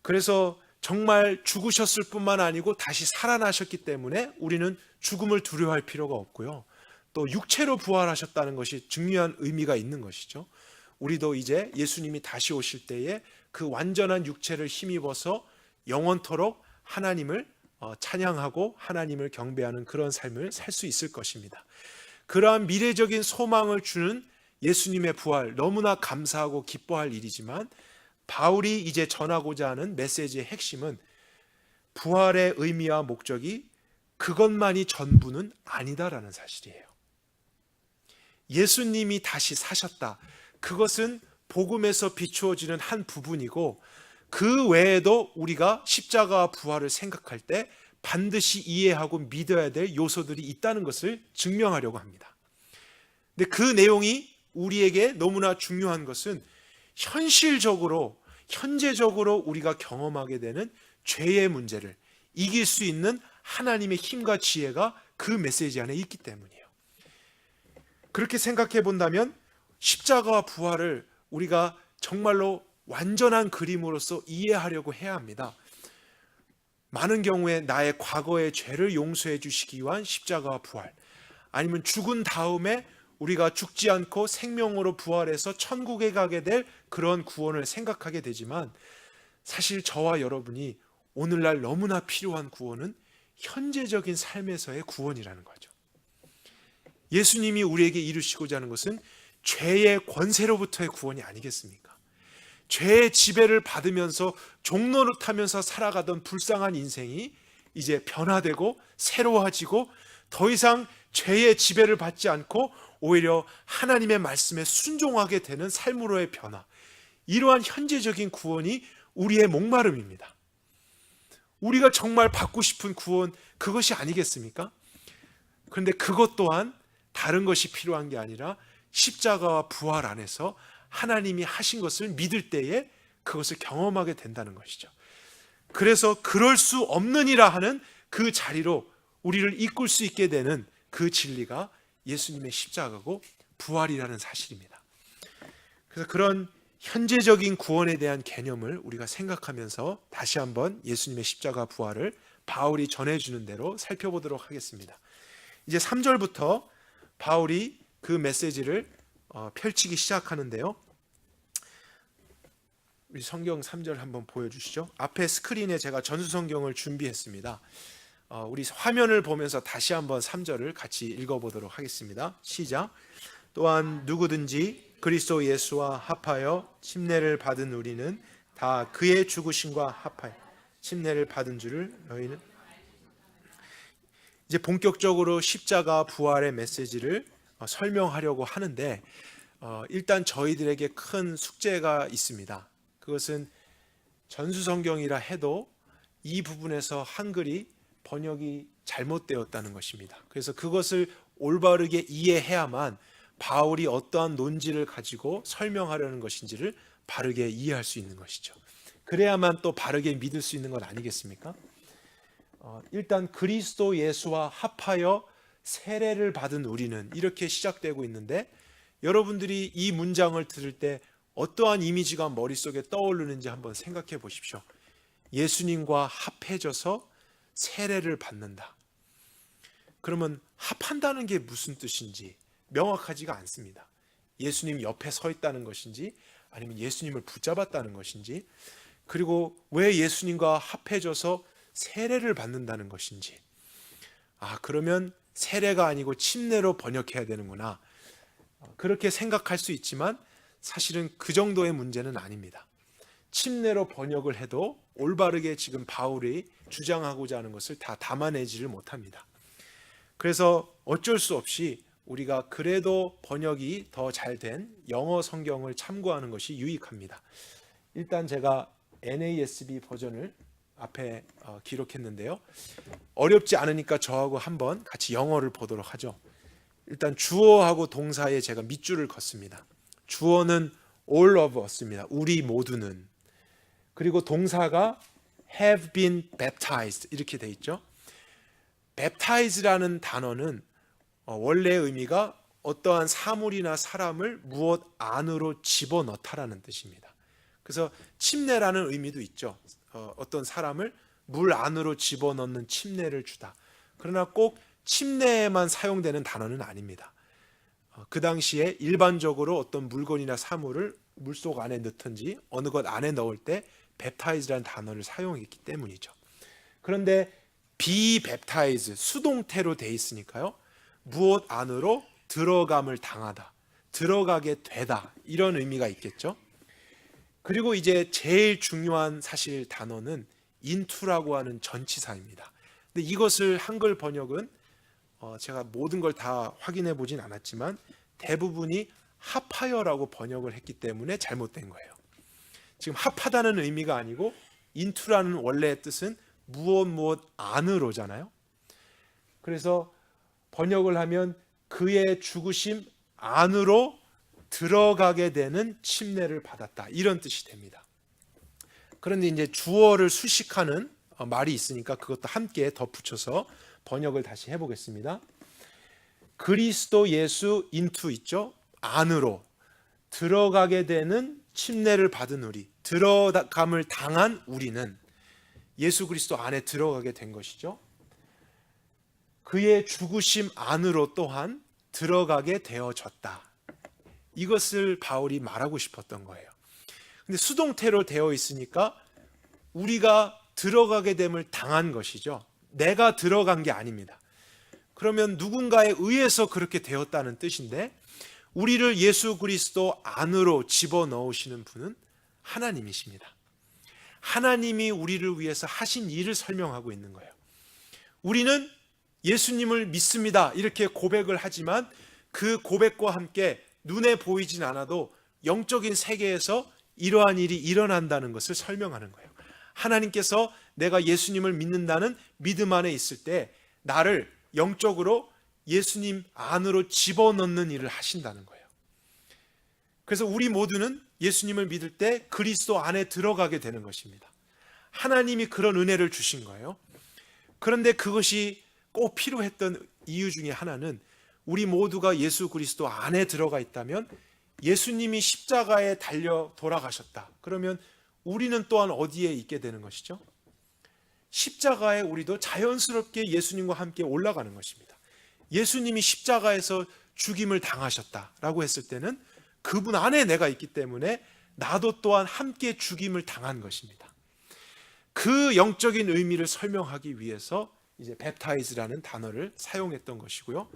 그래서 정말 죽으셨을 뿐만 아니고 다시 살아나셨기 때문에 우리는 죽음을 두려워할 필요가 없고요. 또 육체로 부활하셨다는 것이 중요한 의미가 있는 것이죠. 우리도 이제 예수님이 다시 오실 때에 그 완전한 육체를 힘입어서 영원토록 하나님을 찬양하고 하나님을 경배하는 그런 삶을 살 수 있을 것입니다. 그러한 미래적인 소망을 주는 예수님의 부활, 너무나 감사하고 기뻐할 일이지만 바울이 이제 전하고자 하는 메시지의 핵심은 부활의 의미와 목적이 그것만이 전부는 아니다라는 사실이에요. 예수님이 다시 사셨다. 그것은 복음에서 비추어지는 한 부분이고 그 외에도 우리가 십자가와 부활을 생각할 때 반드시 이해하고 믿어야 될 요소들이 있다는 것을 증명하려고 합니다. 근데 그 내용이 우리에게 너무나 중요한 것은 현실적으로, 현재적으로 우리가 경험하게 되는 죄의 문제를 이길 수 있는 하나님의 힘과 지혜가 그 메시지 안에 있기 때문이에요. 그렇게 생각해 본다면 십자가와 부활을 우리가 정말로 완전한 그림으로서 이해하려고 해야 합니다. 많은 경우에 나의 과거의 죄를 용서해 주시기 위한 십자가와 부활, 아니면 죽은 다음에 우리가 죽지 않고 생명으로 부활해서 천국에 가게 될 그런 구원을 생각하게 되지만 사실 저와 여러분이 오늘날 너무나 필요한 구원은 현재적인 삶에서의 구원이라는 거죠. 예수님이 우리에게 이루시고자 하는 것은 죄의 권세로부터의 구원이 아니겠습니까? 죄의 지배를 받으면서 종노릇하면서 살아가던 불쌍한 인생이 이제 변화되고 새로워지고 더 이상 죄의 지배를 받지 않고 오히려 하나님의 말씀에 순종하게 되는 삶으로의 변화, 이러한 현재적인 구원이 우리의 목마름입니다. 우리가 정말 받고 싶은 구원, 그것이 아니겠습니까? 그런데 그것 또한 다른 것이 필요한 게 아니라 십자가와 부활 안에서 하나님이 하신 것을 믿을 때에 그것을 경험하게 된다는 것이죠. 그래서 그럴 수 없느니라 하는 그 자리로 우리를 이끌 수 있게 되는 그 진리가 예수님의 십자가고 부활이라는 사실입니다. 그래서 그런 현재적인 구원에 대한 개념을 우리가 생각하면서 다시 한번 예수님의 십자가 부활을 바울이 전해주는 대로 살펴보도록 하겠습니다. 이제 3절부터 바울이 그 메시지를 펼치기 시작하는데요. 우리 성경 3절 한번 보여주시죠. 앞에 스크린에 제가 전수성경을 준비했습니다. 우리 화면을 보면서 다시 한번 3절을 같이 읽어보도록 하겠습니다. 시작. 또한 누구든지 그리스도 예수와 합하여 침례를 받은 우리는 다 그의 죽으심과 합하여 침례를 받은 줄을 너희는. 이제 본격적으로 십자가 부활의 메시지를 설명하려고 하는데 일단 저희들에게 큰 숙제가 있습니다. 그것은 전수성경이라 해도 이 부분에서 한글이 번역이 잘못되었다는 것입니다. 그래서 그것을 올바르게 이해해야만 바울이 어떠한 논지를 가지고 설명하려는 것인지를 바르게 이해할 수 있는 것이죠. 그래야만 또 바르게 믿을 수 있는 것 아니겠습니까? 일단 그리스도 예수와 합하여 세례를 받은 우리는, 이렇게 시작되고 있는데 여러분들이 이 문장을 들을 때 어떠한 이미지가 머릿속에 떠오르는지 한번 생각해 보십시오. 예수님과 합해져서 세례를 받는다. 그러면 합한다는 게 무슨 뜻인지 명확하지가 않습니다. 예수님 옆에 서 있다는 것인지 아니면 예수님을 붙잡았다는 것인지, 그리고 왜 예수님과 합해져서 세례를 받는다는 것인지, 그러면 세례가 아니고 침례로 번역해야 되는구나, 그렇게 생각할 수 있지만 사실은 그 정도의 문제는 아닙니다. 침례로 번역을 해도 올바르게 지금 바울이 주장하고자 하는 것을 다 담아내지를 못합니다. 그래서 어쩔 수 없이 우리가 그래도 번역이 더 잘된 영어 성경을 참고하는 것이 유익합니다. 일단 제가 NASB 버전을 앞에 기록했는데요. 어렵지 않으니까 저하고 한번 같이 영어를 보도록 하죠. 일단 주어하고 동사에 제가 밑줄을 걷습니다. 주어는 all of us입니다. 우리 모두는. 그리고 동사가 have been baptized 이렇게 돼 있죠. baptize라는 단어는 원래 의미가 어떠한 사물이나 사람을 무엇 안으로 집어넣다라는 뜻입니다. 그래서 침례라는 의미도 있죠. 어떤 사람을 물 안으로 집어넣는 침례를 주다. 그러나 꼭 침례에만 사용되는 단어는 아닙니다. 그 당시에 일반적으로 어떤 물건이나 사물을 물속 안에 넣든지 어느 것 안에 넣을 때 baptize라는 단어를 사용했기 때문이죠. 그런데 be baptized, 수동태로 돼 있으니까요. 무엇 안으로 들어감을 당하다, 들어가게 되다, 이런 의미가 있겠죠. 그리고 이제 제일 중요한 사실 단어는 into라고 하는 전치사입니다. 근데 이것을 한글 번역은 제가 모든 걸 다 확인해 보진 않았지만 대부분이 합하여라고 번역을 했기 때문에 잘못된 거예요. 지금 합하다는 의미가 아니고 into라는 원래의 뜻은 무엇 안으로잖아요. 그래서 번역을 하면 그의 죽으심 안으로 들어가게 되는 침례를 받았다, 이런 뜻이 됩니다. 그런데 이제 주어를 수식하는 말이 있으니까 그것도 함께 덧붙여서 번역을 다시 해보겠습니다. 그리스도 예수 into 있죠. 안으로 들어가게 되는 침례를 받은 우리, 들어감을 당한 우리는 예수 그리스도 안에 들어가게 된 것이죠. 그의 죽으심 안으로 또한 들어가게 되어졌다. 이것을 바울이 말하고 싶었던 거예요. 근데 수동태로 되어 있으니까 우리가 들어가게 됨을 당한 것이죠. 내가 들어간 게 아닙니다. 그러면 누군가에 의해서 그렇게 되었다는 뜻인데, 우리를 예수 그리스도 안으로 집어넣으시는 분은 하나님이십니다. 하나님이 우리를 위해서 하신 일을 설명하고 있는 거예요. 우리는 예수님을 믿습니다 이렇게 고백을 하지만 그 고백과 함께 눈에 보이진 않아도 영적인 세계에서 이러한 일이 일어난다는 것을 설명하는 거예요. 하나님께서 내가 예수님을 믿는다는 믿음 안에 있을 때 나를 영적으로 예수님 안으로 집어넣는 일을 하신다는 거예요. 그래서 우리 모두는 예수님을 믿을 때 그리스도 안에 들어가게 되는 것입니다. 하나님이 그런 은혜를 주신 거예요. 그런데 그것이 꼭 필요했던 이유 중에 하나는 우리 모두가 예수 그리스도 안에 들어가 있다면 예수님이 십자가에 달려 돌아가셨다. 그러면 우리는 또한 어디에 있게 되는 것이죠? 십자가에 우리도 자연스럽게 예수님과 함께 올라가는 것입니다. 예수님이 십자가에서 죽임을 당하셨다라고 했을 때는 그분 안에 내가 있기 때문에 나도 또한 함께 죽임을 당한 것입니다. 그 영적인 의미를 설명하기 위해서 이제 팻타이즈라는 단어를 사용했던 것이고요.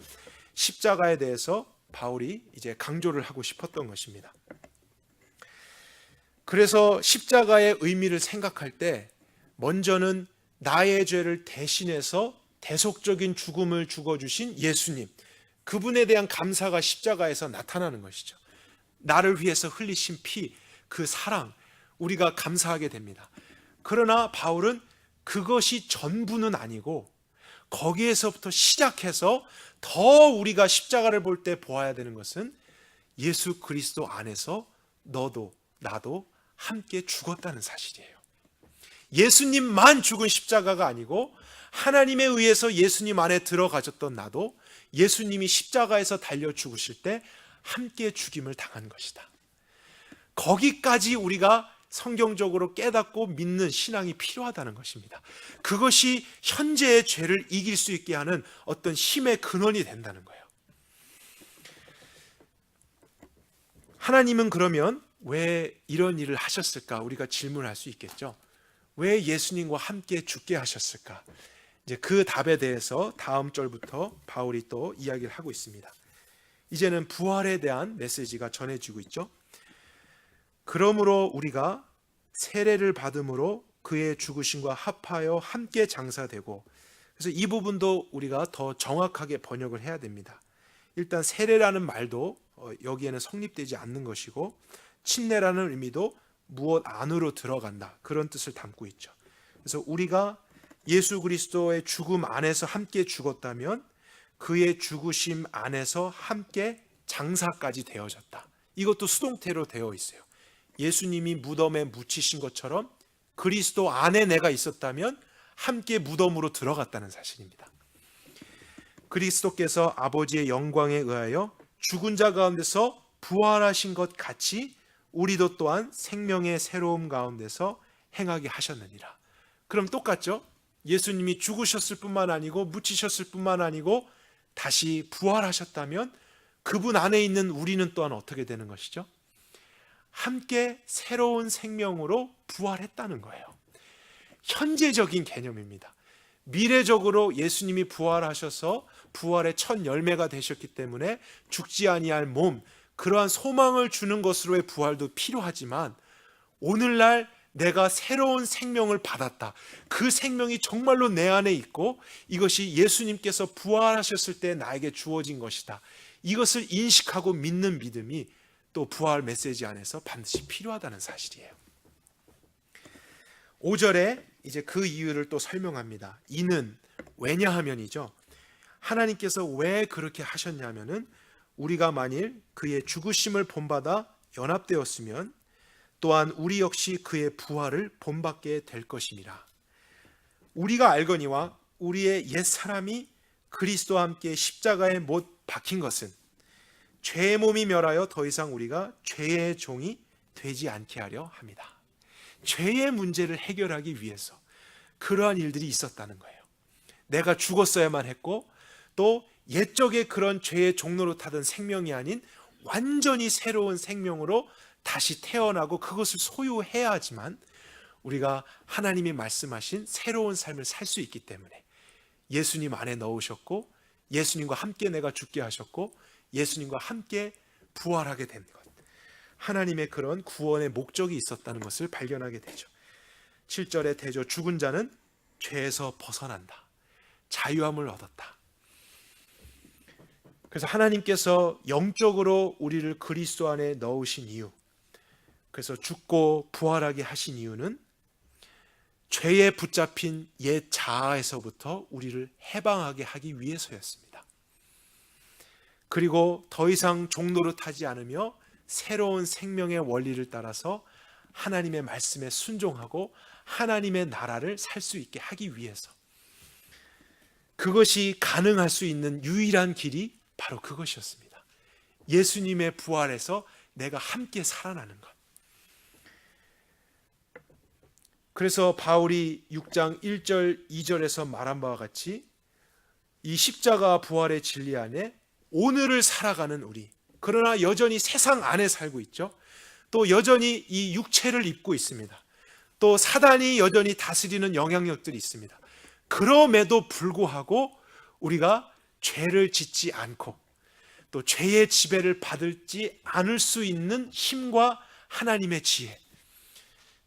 십자가에 대해서 바울이 이제 강조를 하고 싶었던 것입니다. 그래서 십자가의 의미를 생각할 때 먼저는 나의 죄를 대신해서 대속적인 죽음을 죽어주신 예수님, 그분에 대한 감사가 십자가에서 나타나는 것이죠. 나를 위해서 흘리신 피, 그 사랑, 우리가 감사하게 됩니다. 그러나 바울은 그것이 전부는 아니고 거기에서부터 시작해서 더 우리가 십자가를 볼 때 보아야 되는 것은 예수 그리스도 안에서 너도 나도 함께 죽었다는 사실이에요. 예수님만 죽은 십자가가 아니고 하나님에 의해서 예수님 안에 들어가졌던 나도 예수님이 십자가에서 달려 죽으실 때 함께 죽임을 당한 것이다. 거기까지 우리가 성경적으로 깨닫고 믿는 신앙이 필요하다는 것입니다. 그것이 현재의 죄를 이길 수 있게 하는 어떤 힘의 근원이 된다는 거예요. 하나님은 그러면 왜 이런 일을 하셨을까? 우리가 질문할 수 있겠죠. 왜 예수님과 함께 죽게 하셨을까? 이제 그 답에 대해서 다음 절부터 바울이 또 이야기를 하고 있습니다. 이제는 부활에 대한 메시지가 전해지고 있죠. 그러므로 우리가 세례를 받음으로 그의 죽으심과 합하여 함께 장사되고, 그래서 이 부분도 우리가 더 정확하게 번역을 해야 됩니다. 일단 세례라는 말도 여기에는 성립되지 않는 것이고, 침례라는 의미도 무엇 안으로 들어간다, 그런 뜻을 담고 있죠. 그래서 우리가 예수 그리스도의 죽음 안에서 함께 죽었다면 그의 죽으심 안에서 함께 장사까지 되어졌다. 이것도 수동태로 되어 있어요. 예수님이 무덤에 묻히신 것처럼 그리스도 안에 내가 있었다면 함께 무덤으로 들어갔다는 사실입니다. 그리스도께서 아버지의 영광에 의하여 죽은 자 가운데서 부활하신 것 같이 우리도 또한 생명의 새로움 가운데서 행하게 하셨느니라. 그럼 똑같죠? 예수님이 죽으셨을 뿐만 아니고 묻히셨을 뿐만 아니고 다시 부활하셨다면 그분 안에 있는 우리는 또한 어떻게 되는 것이죠? 함께 새로운 생명으로 부활했다는 거예요. 현재적인 개념입니다. 미래적으로 예수님이 부활하셔서 부활의 첫 열매가 되셨기 때문에 죽지 아니할 몸, 그러한 소망을 주는 것으로의 부활도 필요하지만 오늘날 내가 새로운 생명을 받았다. 그 생명이 정말로 내 안에 있고 이것이 예수님께서 부활하셨을 때 나에게 주어진 것이다. 이것을 인식하고 믿는 믿음이 또 부활 메시지 안에서 반드시 필요하다는 사실이에요. 5절에 이제 그 이유를 또 설명합니다. 이는 왜냐하면이죠. 하나님께서 왜 그렇게 하셨냐면은 우리가 만일 그의 죽으심을 본받아 연합되었으면 또한 우리 역시 그의 부활을 본받게 될 것임이라. 우리가 알거니와 우리의 옛 사람이 그리스도와 함께 십자가에 못 박힌 것은 죄의 몸이 멸하여 더 이상 우리가 죄의 종이 되지 않게 하려 합니다. 죄의 문제를 해결하기 위해서 그러한 일들이 있었다는 거예요. 내가 죽었어야만 했고 또 옛적의 그런 죄의 종로로 타던 생명이 아닌 완전히 새로운 생명으로 다시 태어나고 그것을 소유해야 하지만 우리가 하나님이 말씀하신 새로운 삶을 살 수 있기 때문에 예수님 안에 넣으셨고 예수님과 함께 내가 죽게 하셨고 예수님과 함께 부활하게 된 것, 하나님의 그런 구원의 목적이 있었다는 것을 발견하게 되죠. 7절에 대저 죽은 자는 죄에서 벗어난다, 자유함을 얻었다. 그래서 하나님께서 영적으로 우리를 그리스도 안에 넣으신 이유, 그래서 죽고 부활하게 하신 이유는 죄에 붙잡힌 옛 자아에서부터 우리를 해방하게 하기 위해서였습니다. 그리고 더 이상 종노릇하지 않으며 새로운 생명의 원리를 따라서 하나님의 말씀에 순종하고 하나님의 나라를 살 수 있게 하기 위해서, 그것이 가능할 수 있는 유일한 길이 바로 그것이었습니다. 예수님의 부활에서 내가 함께 살아나는 것. 그래서 바울이 6장 1절 2절에서 말한 바와 같이 이 십자가 부활의 진리 안에 오늘을 살아가는 우리, 그러나 여전히 세상 안에 살고 있죠. 또 여전히 이 육체를 입고 있습니다. 또 사단이 여전히 다스리는 영향력들이 있습니다. 그럼에도 불구하고 우리가 죄를 짓지 않고 또 죄의 지배를 받지 않을 수 있는 힘과 하나님의 지혜,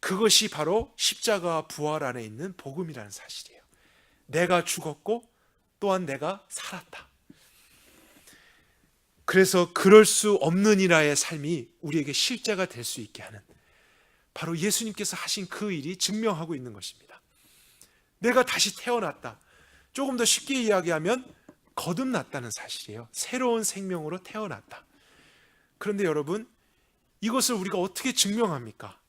그것이 바로 십자가 부활 안에 있는 복음이라는 사실이에요. 내가 죽었고 또한 내가 살았다. 그래서 그럴 수 없는 이라의 삶이 우리에게 실제가 될 수 있게 하는, 바로 예수님께서 하신 그 일이 증명하고 있는 것입니다. 내가 다시 태어났다. 조금 더 쉽게 이야기하면 거듭났다는 사실이에요. 새로운 생명으로 태어났다. 그런데 여러분, 이것을 우리가 어떻게 증명합니까?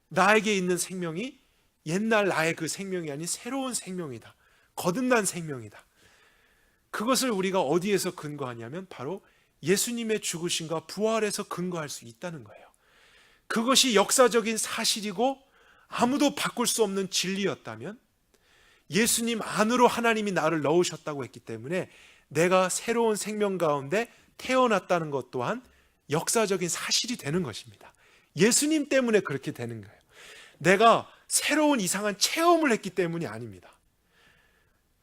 나에게 있는 생명이 옛날 나의 그 생명이 아닌 새로운 생명이다. 거듭난 생명이다. 그것을 우리가 어디에서 근거하냐면 바로 예수님의 죽으심과 부활에서 근거할 수 있다는 거예요. 그것이 역사적인 사실이고 아무도 바꿀 수 없는 진리였다면, 예수님 안으로 하나님이 나를 넣으셨다고 했기 때문에 내가 새로운 생명 가운데 태어났다는 것 또한 역사적인 사실이 되는 것입니다. 예수님 때문에 그렇게 되는 거예요. 내가 새로운 이상한 체험을 했기 때문이 아닙니다.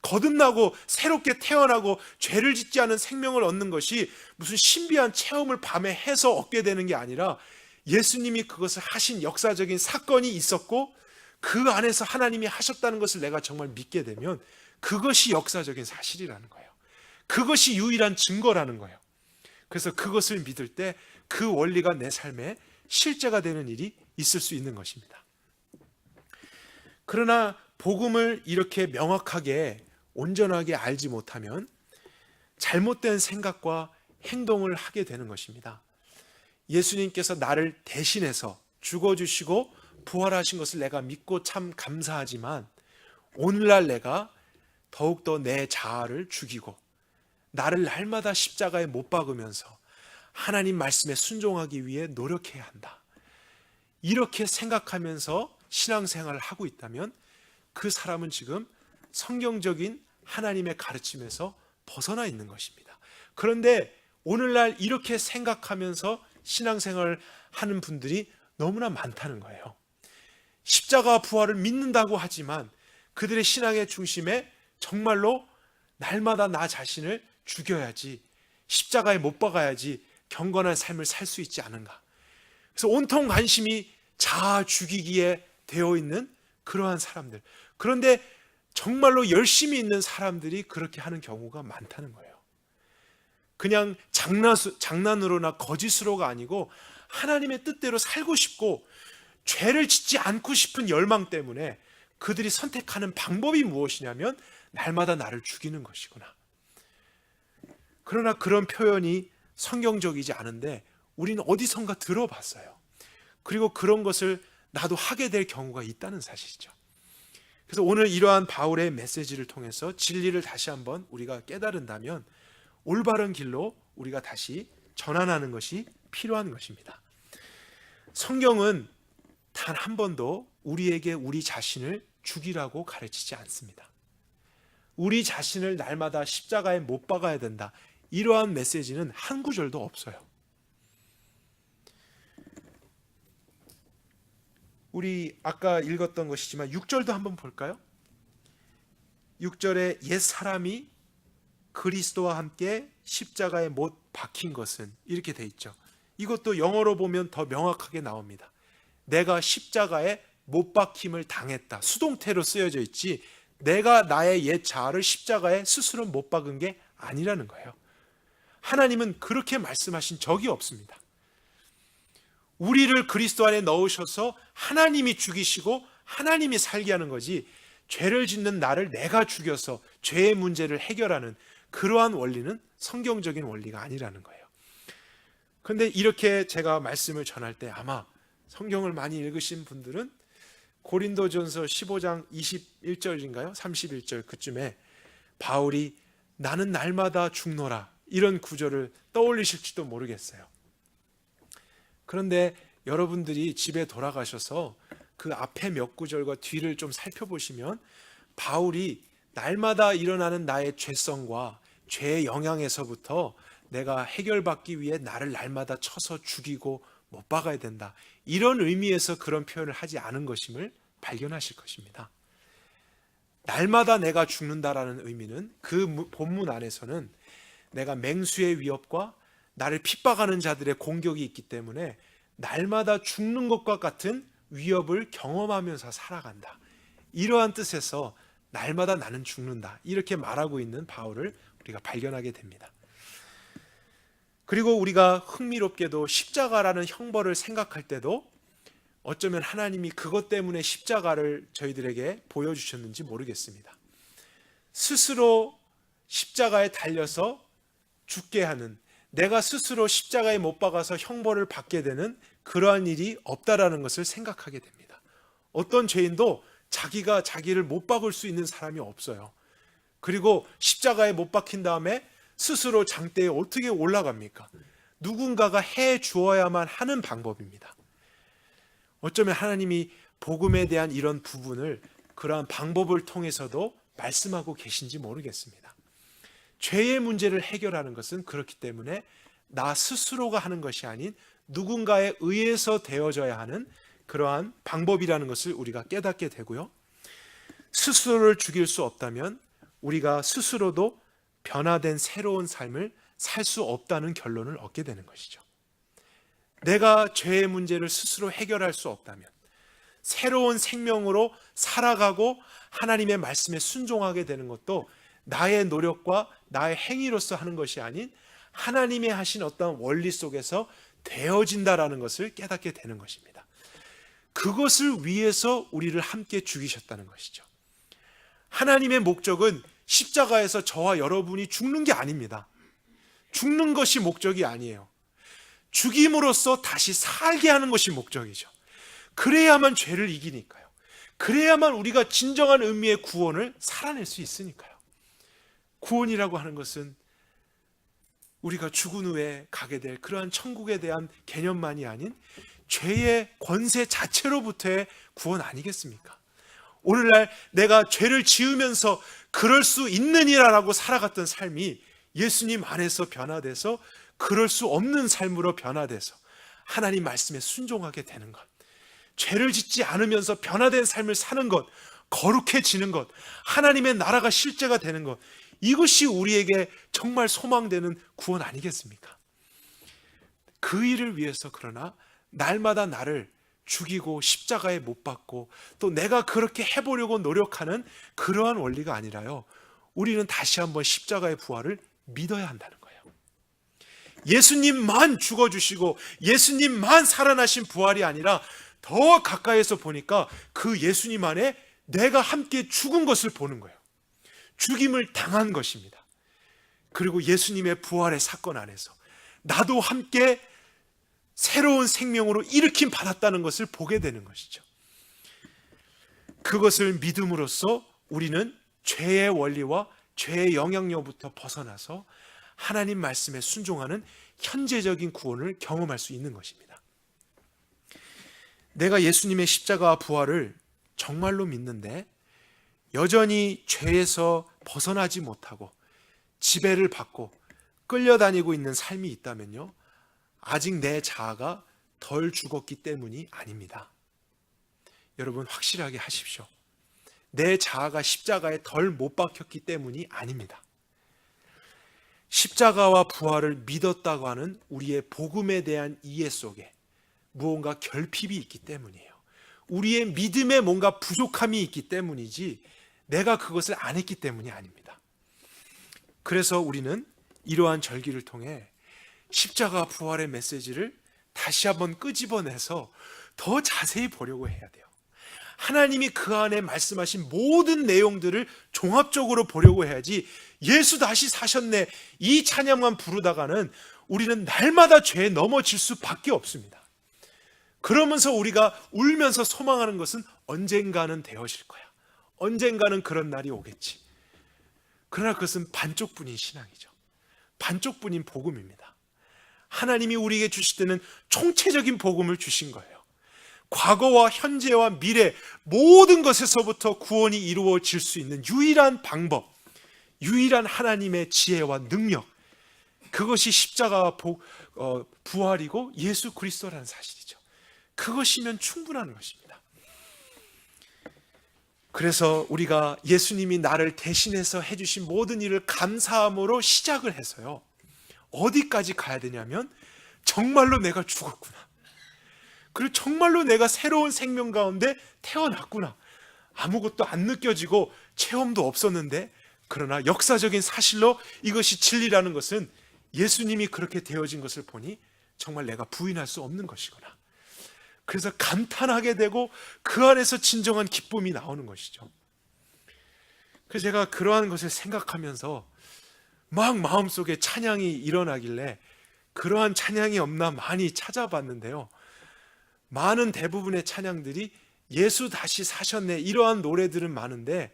거듭나고 새롭게 태어나고 죄를 짓지 않은 생명을 얻는 것이 무슨 신비한 체험을 밤에 해서 얻게 되는 게 아니라, 예수님이 그것을 하신 역사적인 사건이 있었고 그 안에서 하나님이 하셨다는 것을 내가 정말 믿게 되면 그것이 역사적인 사실이라는 거예요. 그것이 유일한 증거라는 거예요. 그래서 그것을 믿을 때 그 원리가 내 삶에 실제가 되는 일이 있을 수 있는 것입니다. 그러나 복음을 이렇게 명확하게 온전하게 알지 못하면 잘못된 생각과 행동을 하게 되는 것입니다. 예수님께서 나를 대신해서 죽어주시고 부활하신 것을 내가 믿고 참 감사하지만, 오늘날 내가 더욱더 내 자아를 죽이고 나를 날마다 십자가에 못 박으면서 하나님 말씀에 순종하기 위해 노력해야 한다. 이렇게 생각하면서 신앙생활을 하고 있다면 그 사람은 지금 성경적인 하나님의 가르침에서 벗어나 있는 것입니다. 그런데 오늘날 이렇게 생각하면서 신앙생활을 하는 분들이 너무나 많다는 거예요. 십자가 부활을 믿는다고 하지만 그들의 신앙의 중심에 정말로 날마다 나 자신을 죽여야지, 십자가에 못 박아야지 경건한 삶을 살 수 있지 않은가. 그래서 온통 관심이 자아 죽이기에 되어 있는 그러한 사람들, 그런데 정말로 열심히 있는 사람들이 그렇게 하는 경우가 많다는 거예요. 그냥 장난으로나 거짓으로가 아니고 하나님의 뜻대로 살고 싶고 죄를 짓지 않고 싶은 열망 때문에 그들이 선택하는 방법이 무엇이냐면 날마다 나를 죽이는 것이구나. 그러나 그런 표현이 성경적이지 않은데 우리는 어디선가 들어봤어요. 그리고 그런 것을 나도 하게 될 경우가 있다는 사실이죠. 그래서 오늘 이러한 바울의 메시지를 통해서 진리를 다시 한번 우리가 깨달은다면 올바른 길로 우리가 다시 전환하는 것이 필요한 것입니다. 성경은 단 한 번도 우리에게 우리 자신을 죽이라고 가르치지 않습니다. 우리 자신을 날마다 십자가에 못 박아야 된다, 이러한 메시지는 한 구절도 없어요. 우리 아까 읽었던 것이지만 6절도 한번 볼까요? 6절에 옛 사람이 그리스도와 함께 십자가에 못 박힌 것은, 이렇게 돼 있죠. 이것도 영어로 보면 더 명확하게 나옵니다. 내가 십자가에 못 박힘을 당했다, 수동태로 쓰여져 있지 내가 나의 옛 자아를 십자가에 스스로 못 박은 게 아니라는 거예요. 하나님은 그렇게 말씀하신 적이 없습니다. 우리를 그리스도 안에 넣으셔서 하나님이 죽이시고 하나님이 살게 하는 거지, 죄를 짓는 나를 내가 죽여서 죄의 문제를 해결하는 그러한 원리는 성경적인 원리가 아니라는 거예요. 그런데 이렇게 제가 말씀을 전할 때 아마 성경을 많이 읽으신 분들은 고린도전서 15장 21절인가요? 31절 그쯤에 바울이 나는 날마다 죽노라 이런 구절을 떠올리실지도 모르겠어요. 그런데 여러분들이 집에 돌아가셔서 그 앞에 몇 구절과 뒤를 좀 살펴보시면 바울이 날마다 일어나는 나의 죄성과 죄의 영향에서부터 내가 해결받기 위해 나를 날마다 쳐서 죽이고 못 박아야 된다, 이런 의미에서 그런 표현을 하지 않은 것임을 발견하실 것입니다. 날마다 내가 죽는다라는 의미는 그 본문 안에서는 내가 맹수의 위협과 나를 핍박하는 자들의 공격이 있기 때문에 날마다 죽는 것과 같은 위협을 경험하면서 살아간다, 이러한 뜻에서 날마다 나는 죽는다 이렇게 말하고 있는 바울을 우리가 발견하게 됩니다. 그리고 우리가 흥미롭게도 십자가라는 형벌을 생각할 때도 어쩌면 하나님이 그것 때문에 십자가를 저희들에게 보여주셨는지 모르겠습니다. 스스로 십자가에 달려서 죽게 하는, 내가 스스로 십자가에 못 박아서 형벌을 받게 되는 그러한 일이 없다라는 것을 생각하게 됩니다. 어떤 죄인도 자기가 자기를 못 박을 수 있는 사람이 없어요. 그리고 십자가에 못 박힌 다음에 스스로 장대에 어떻게 올라갑니까? 누군가가 해 주어야만 하는 방법입니다. 어쩌면 하나님이 복음에 대한 이런 부분을 그러한 방법을 통해서도 말씀하고 계신지 모르겠습니다. 죄의 문제를 해결하는 것은 그렇기 때문에 나 스스로가 하는 것이 아닌 누군가에 의해서 되어져야 하는 그러한 방법이라는 것을 우리가 깨닫게 되고요. 스스로를 죽일 수 없다면 우리가 스스로도 변화된 새로운 삶을 살 수 없다는 결론을 얻게 되는 것이죠. 내가 죄의 문제를 스스로 해결할 수 없다면 새로운 생명으로 살아가고 하나님의 말씀에 순종하게 되는 것도 나의 노력과 나의 행위로서 하는 것이 아닌 하나님의 하신 어떤 원리 속에서 되어진다라는 것을 깨닫게 되는 것입니다. 그것을 위해서 우리를 함께 죽이셨다는 것이죠. 하나님의 목적은 십자가에서 저와 여러분이 죽는 게 아닙니다. 죽는 것이 목적이 아니에요. 죽임으로써 다시 살게 하는 것이 목적이죠. 그래야만 죄를 이기니까요. 그래야만 우리가 진정한 의미의 구원을 살아낼 수 있으니까요. 구원이라고 하는 것은 우리가 죽은 후에 가게 될 그러한 천국에 대한 개념만이 아닌 죄의 권세 자체로부터의 구원 아니겠습니까? 오늘날 내가 죄를 지으면서 그럴 수 있느니라라고 살아갔던 삶이 예수님 안에서 변화돼서 그럴 수 없는 삶으로 변화돼서 하나님 말씀에 순종하게 되는 것, 죄를 짓지 않으면서 변화된 삶을 사는 것, 거룩해지는 것, 하나님의 나라가 실제가 되는 것, 이것이 우리에게 정말 소망되는 구원 아니겠습니까? 그 일을 위해서 그러나 날마다 나를 죽이고 십자가에 못 박고 또 내가 그렇게 해보려고 노력하는 그러한 원리가 아니라요, 우리는 다시 한번 십자가의 부활을 믿어야 한다는 거예요. 예수님만 죽어주시고 예수님만 살아나신 부활이 아니라 더 가까이에서 보니까 그 예수님 안에 내가 함께 죽은 것을 보는 거예요. 죽임을 당한 것입니다. 그리고 예수님의 부활의 사건 안에서 나도 함께 새로운 생명으로 일으킴 받았다는 것을 보게 되는 것이죠. 그것을 믿음으로써 우리는 죄의 원리와 죄의 영향력부터 벗어나서 하나님 말씀에 순종하는 현재적인 구원을 경험할 수 있는 것입니다. 내가 예수님의 십자가와 부활을 정말로 믿는데 여전히 죄에서 벗어나지 못하고 지배를 받고 끌려다니고 있는 삶이 있다면요, 아직 내 자아가 덜 죽었기 때문이 아닙니다. 여러분 확실하게 하십시오. 내 자아가 십자가에 덜 못 박혔기 때문이 아닙니다. 십자가와 부활을 믿었다고 하는 우리의 복음에 대한 이해 속에 무언가 결핍이 있기 때문이에요. 우리의 믿음에 뭔가 부족함이 있기 때문이지 내가 그것을 안 했기 때문이 아닙니다. 그래서 우리는 이러한 절기를 통해 십자가 부활의 메시지를 다시 한번 끄집어내서 더 자세히 보려고 해야 돼요. 하나님이 그 안에 말씀하신 모든 내용들을 종합적으로 보려고 해야지, 예수 다시 사셨네 이 찬양만 부르다가는 우리는 날마다 죄에 넘어질 수밖에 없습니다. 그러면서 우리가 울면서 소망하는 것은 언젠가는 되어질 거야, 언젠가는 그런 날이 오겠지. 그러나 그것은 반쪽뿐인 신앙이죠. 반쪽뿐인 복음입니다. 하나님이 우리에게 주실 때는 총체적인 복음을 주신 거예요. 과거와 현재와 미래 모든 것에서부터 구원이 이루어질 수 있는 유일한 방법, 유일한 하나님의 지혜와 능력, 그것이 십자가와 부활이고 예수 그리스도라는 사실이죠. 그것이면 충분한 것입니다. 그래서 우리가 예수님이 나를 대신해서 해주신 모든 일을 감사함으로 시작을 해서요, 어디까지 가야 되냐면 정말로 내가 죽었구나, 그리고 정말로 내가 새로운 생명 가운데 태어났구나, 아무것도 안 느껴지고 체험도 없었는데, 그러나 역사적인 사실로 이것이 진리라는 것은 예수님이 그렇게 되어진 것을 보니 정말 내가 부인할 수 없는 것이구나. 그래서 감탄하게 되고 그 안에서 진정한 기쁨이 나오는 것이죠. 그래서 제가 그러한 것을 생각하면서 막 마음속에 찬양이 일어나길래 그러한 찬양이 없나 많이 찾아봤는데요, 많은 대부분의 찬양들이 예수 다시 사셨네 이러한 노래들은 많은데,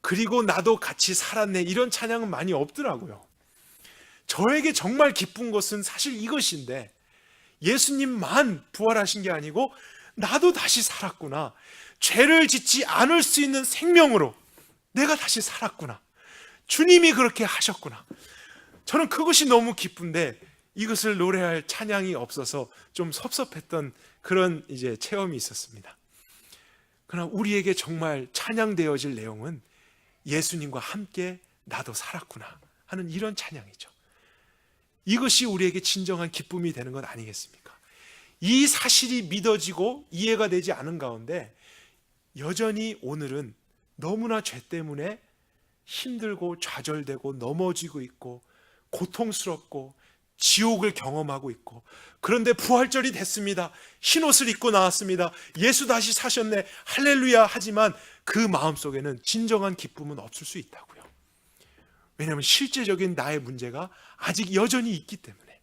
그리고 나도 같이 살았네 이런 찬양은 많이 없더라고요. 저에게 정말 기쁜 것은 사실 이것인데, 예수님만 부활하신 게 아니고 나도 다시 살았구나, 죄를 짓지 않을 수 있는 생명으로 내가 다시 살았구나, 주님이 그렇게 하셨구나. 저는 그것이 너무 기쁜데 이것을 노래할 찬양이 없어서 좀 섭섭했던 그런 체험이 있었습니다. 그러나 우리에게 정말 찬양되어질 내용은 예수님과 함께 나도 살았구나 하는 이런 찬양이죠. 이것이 우리에게 진정한 기쁨이 되는 것 아니겠습니까? 이 사실이 믿어지고 이해가 되지 않은 가운데 여전히 오늘은 너무나 죄 때문에 힘들고 좌절되고 넘어지고 있고 고통스럽고 지옥을 경험하고 있고, 그런데 부활절이 됐습니다, 흰옷을 입고 나왔습니다, 예수 다시 사셨네 할렐루야 하지만 그 마음속에는 진정한 기쁨은 없을 수 있다고요. 왜냐하면 실제적인 나의 문제가 아직 여전히 있기 때문에.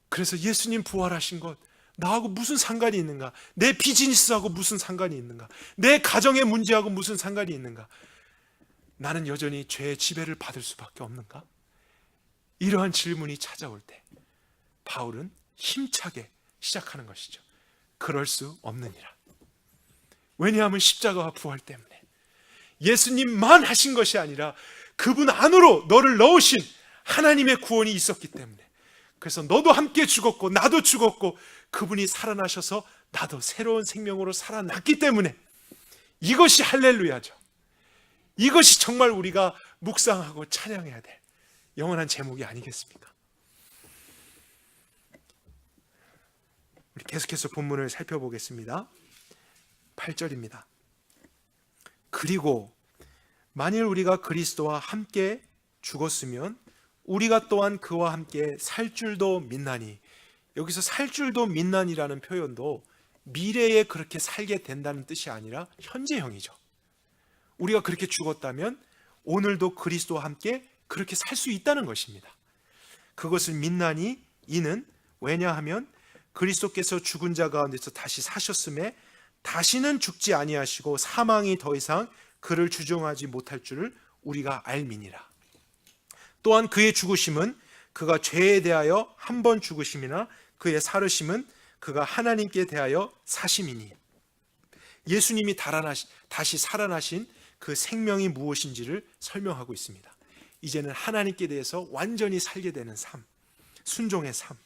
그래서 예수님 부활하신 것 나하고 무슨 상관이 있는가, 내 비즈니스하고 무슨 상관이 있는가, 내 가정의 문제하고 무슨 상관이 있는가, 나는 여전히 죄의 지배를 받을 수밖에 없는가? 이러한 질문이 찾아올 때 바울은 힘차게 시작하는 것이죠. 그럴 수 없느니라. 왜냐하면 십자가와 부활 때문에 예수님만 하신 것이 아니라 그분 안으로 너를 넣으신 하나님의 구원이 있었기 때문에, 그래서 너도 함께 죽었고 나도 죽었고 그분이 살아나셔서 나도 새로운 생명으로 살아났기 때문에, 이것이 할렐루야죠. 이것이 정말 우리가 묵상하고 찬양해야 될 영원한 제목이 아니겠습니까? 우리 계속해서 본문을 살펴보겠습니다. 8절입니다. 그리고 만일 우리가 그리스도와 함께 죽었으면 우리가 또한 그와 함께 살 줄도 믿나니, 여기서 살 줄도 믿나니라는 표현도 미래에 그렇게 살게 된다는 뜻이 아니라 현재형이죠. 우리가 그렇게 죽었다면 오늘도 그리스도와 함께 그렇게 살 수 있다는 것입니다. 그것을 믿나니, 이는 왜냐하면 그리스도께서 죽은 자 가운데서 다시 사셨음에 다시는 죽지 아니하시고 사망이 더 이상 그를 주종하지 못할 줄을 우리가 알미니라. 또한 그의 죽으심은 그가 죄에 대하여 한 번 죽으심이나 그의 살으심은 그가 하나님께 대하여 사심이니, 예수님이 다시 살아나신 그 생명이 무엇인지를 설명하고 있습니다. 이제는 하나님께 대해서 완전히 살게 되는 삶, 순종의 삶.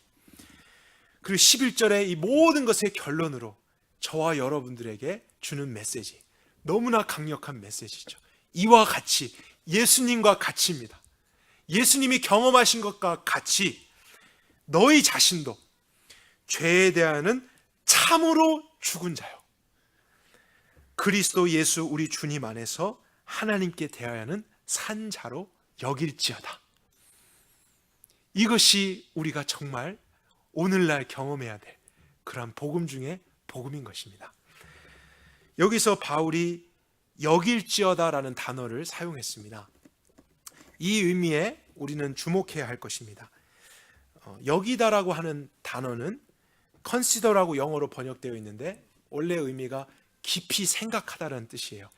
그리고 11절에 이 모든 것의 결론으로 저와 여러분들에게 주는 메시지, 너무나 강력한 메시지죠. 이와 같이, 예수님과 같이입니다. 예수님이 경험하신 것과 같이 너희 자신도 죄에 대하여는 참으로 죽은 자요, 그리스도 예수 우리 주님 안에서 하나님께 대하여는 산 자로 여길지어다. 이것이 우리가 정말 오늘날 경험해야 될 그러한 복음 중에 복음인 것입니다. 여기서 바울이 여길지어다라는 단어를 사용했습니다. 이 의미에 우리는 주목해야 할 것입니다. 여기다라고 하는 단어는 consider라고 영어로 번역되어 있는데 원래 의미가 깊이 생각하다라는 뜻이에요.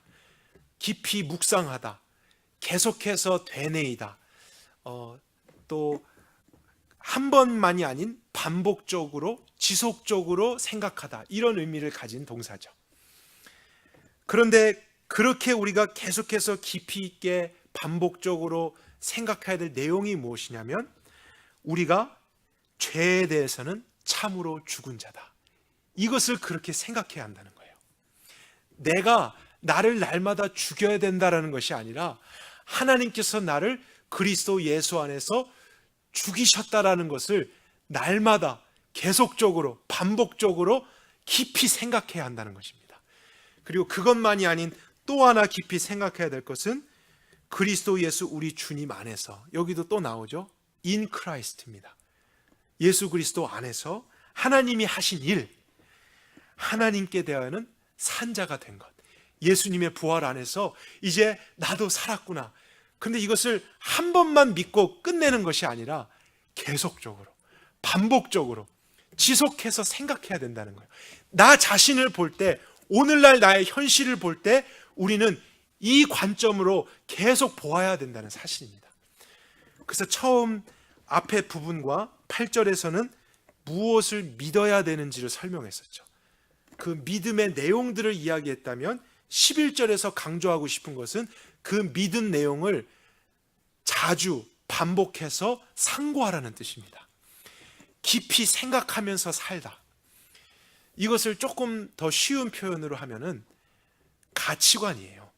깊이 묵상하다, 계속해서 되뇌이다, 또 한 번만이 아닌 반복적으로 지속적으로 생각하다, 이런 의미를 가진 동사죠. 그런데 그렇게 우리가 계속해서 깊이 있게 반복적으로 생각해야 될 내용이 무엇이냐면 우리가 죄에 대해서는 참으로 죽은 자다, 이것을 그렇게 생각해야 한다는 거예요. 내가 나를 날마다 죽여야 된다라는 것이 아니라 하나님께서 나를 그리스도 예수 안에서 죽이셨다라는 것을 날마다 계속적으로 반복적으로 깊이 생각해야 한다는 것입니다. 그리고 그것만이 아닌 또 하나 깊이 생각해야 될 것은 그리스도 예수 우리 주님 안에서, 여기도 또 나오죠, in Christ입니다. 예수 그리스도 안에서 하나님이 하신 일, 하나님께 대하여는 산자가 된 것, 예수님의 부활 안에서 이제 나도 살았구나. 근데 이것을 한 번만 믿고 끝내는 것이 아니라 계속적으로 반복적으로 지속해서 생각해야 된다는 거예요. 나 자신을 볼 때, 오늘날 나의 현실을 볼 때 우리는 이 관점으로 계속 보아야 된다는 사실입니다. 그래서 처음 앞에 부분과 8절에서는 무엇을 믿어야 되는지를 설명했었죠. 그 믿음의 내용들을 이야기했다면 11절에서 강조하고 싶은 것은 그 믿은 내용을 자주 반복해서 상고하라는 뜻입니다. 깊이 생각하면서 살다. 이것을 조금 더 쉬운 표현으로 하면은 가치관이에요.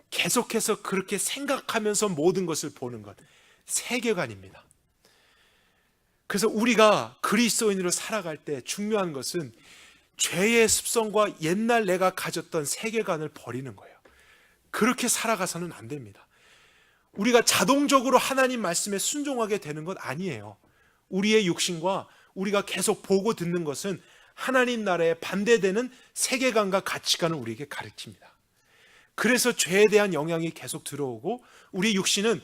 계속해서 그렇게 생각하면서 모든 것을 보는 것, 세계관입니다. 그래서 우리가 그리스도인으로 살아갈 때 중요한 것은 죄의 습성과 옛날 내가 가졌던 세계관을 버리는 거예요. 그렇게 살아가서는 안 됩니다. 우리가 자동적으로 하나님 말씀에 순종하게 되는 것 아니에요. 우리의 육신과 우리가 계속 보고 듣는 것은 하나님 나라에 반대되는 세계관과 가치관을 우리에게 가르칩니다. 그래서 죄에 대한 영향이 계속 들어오고 우리 육신은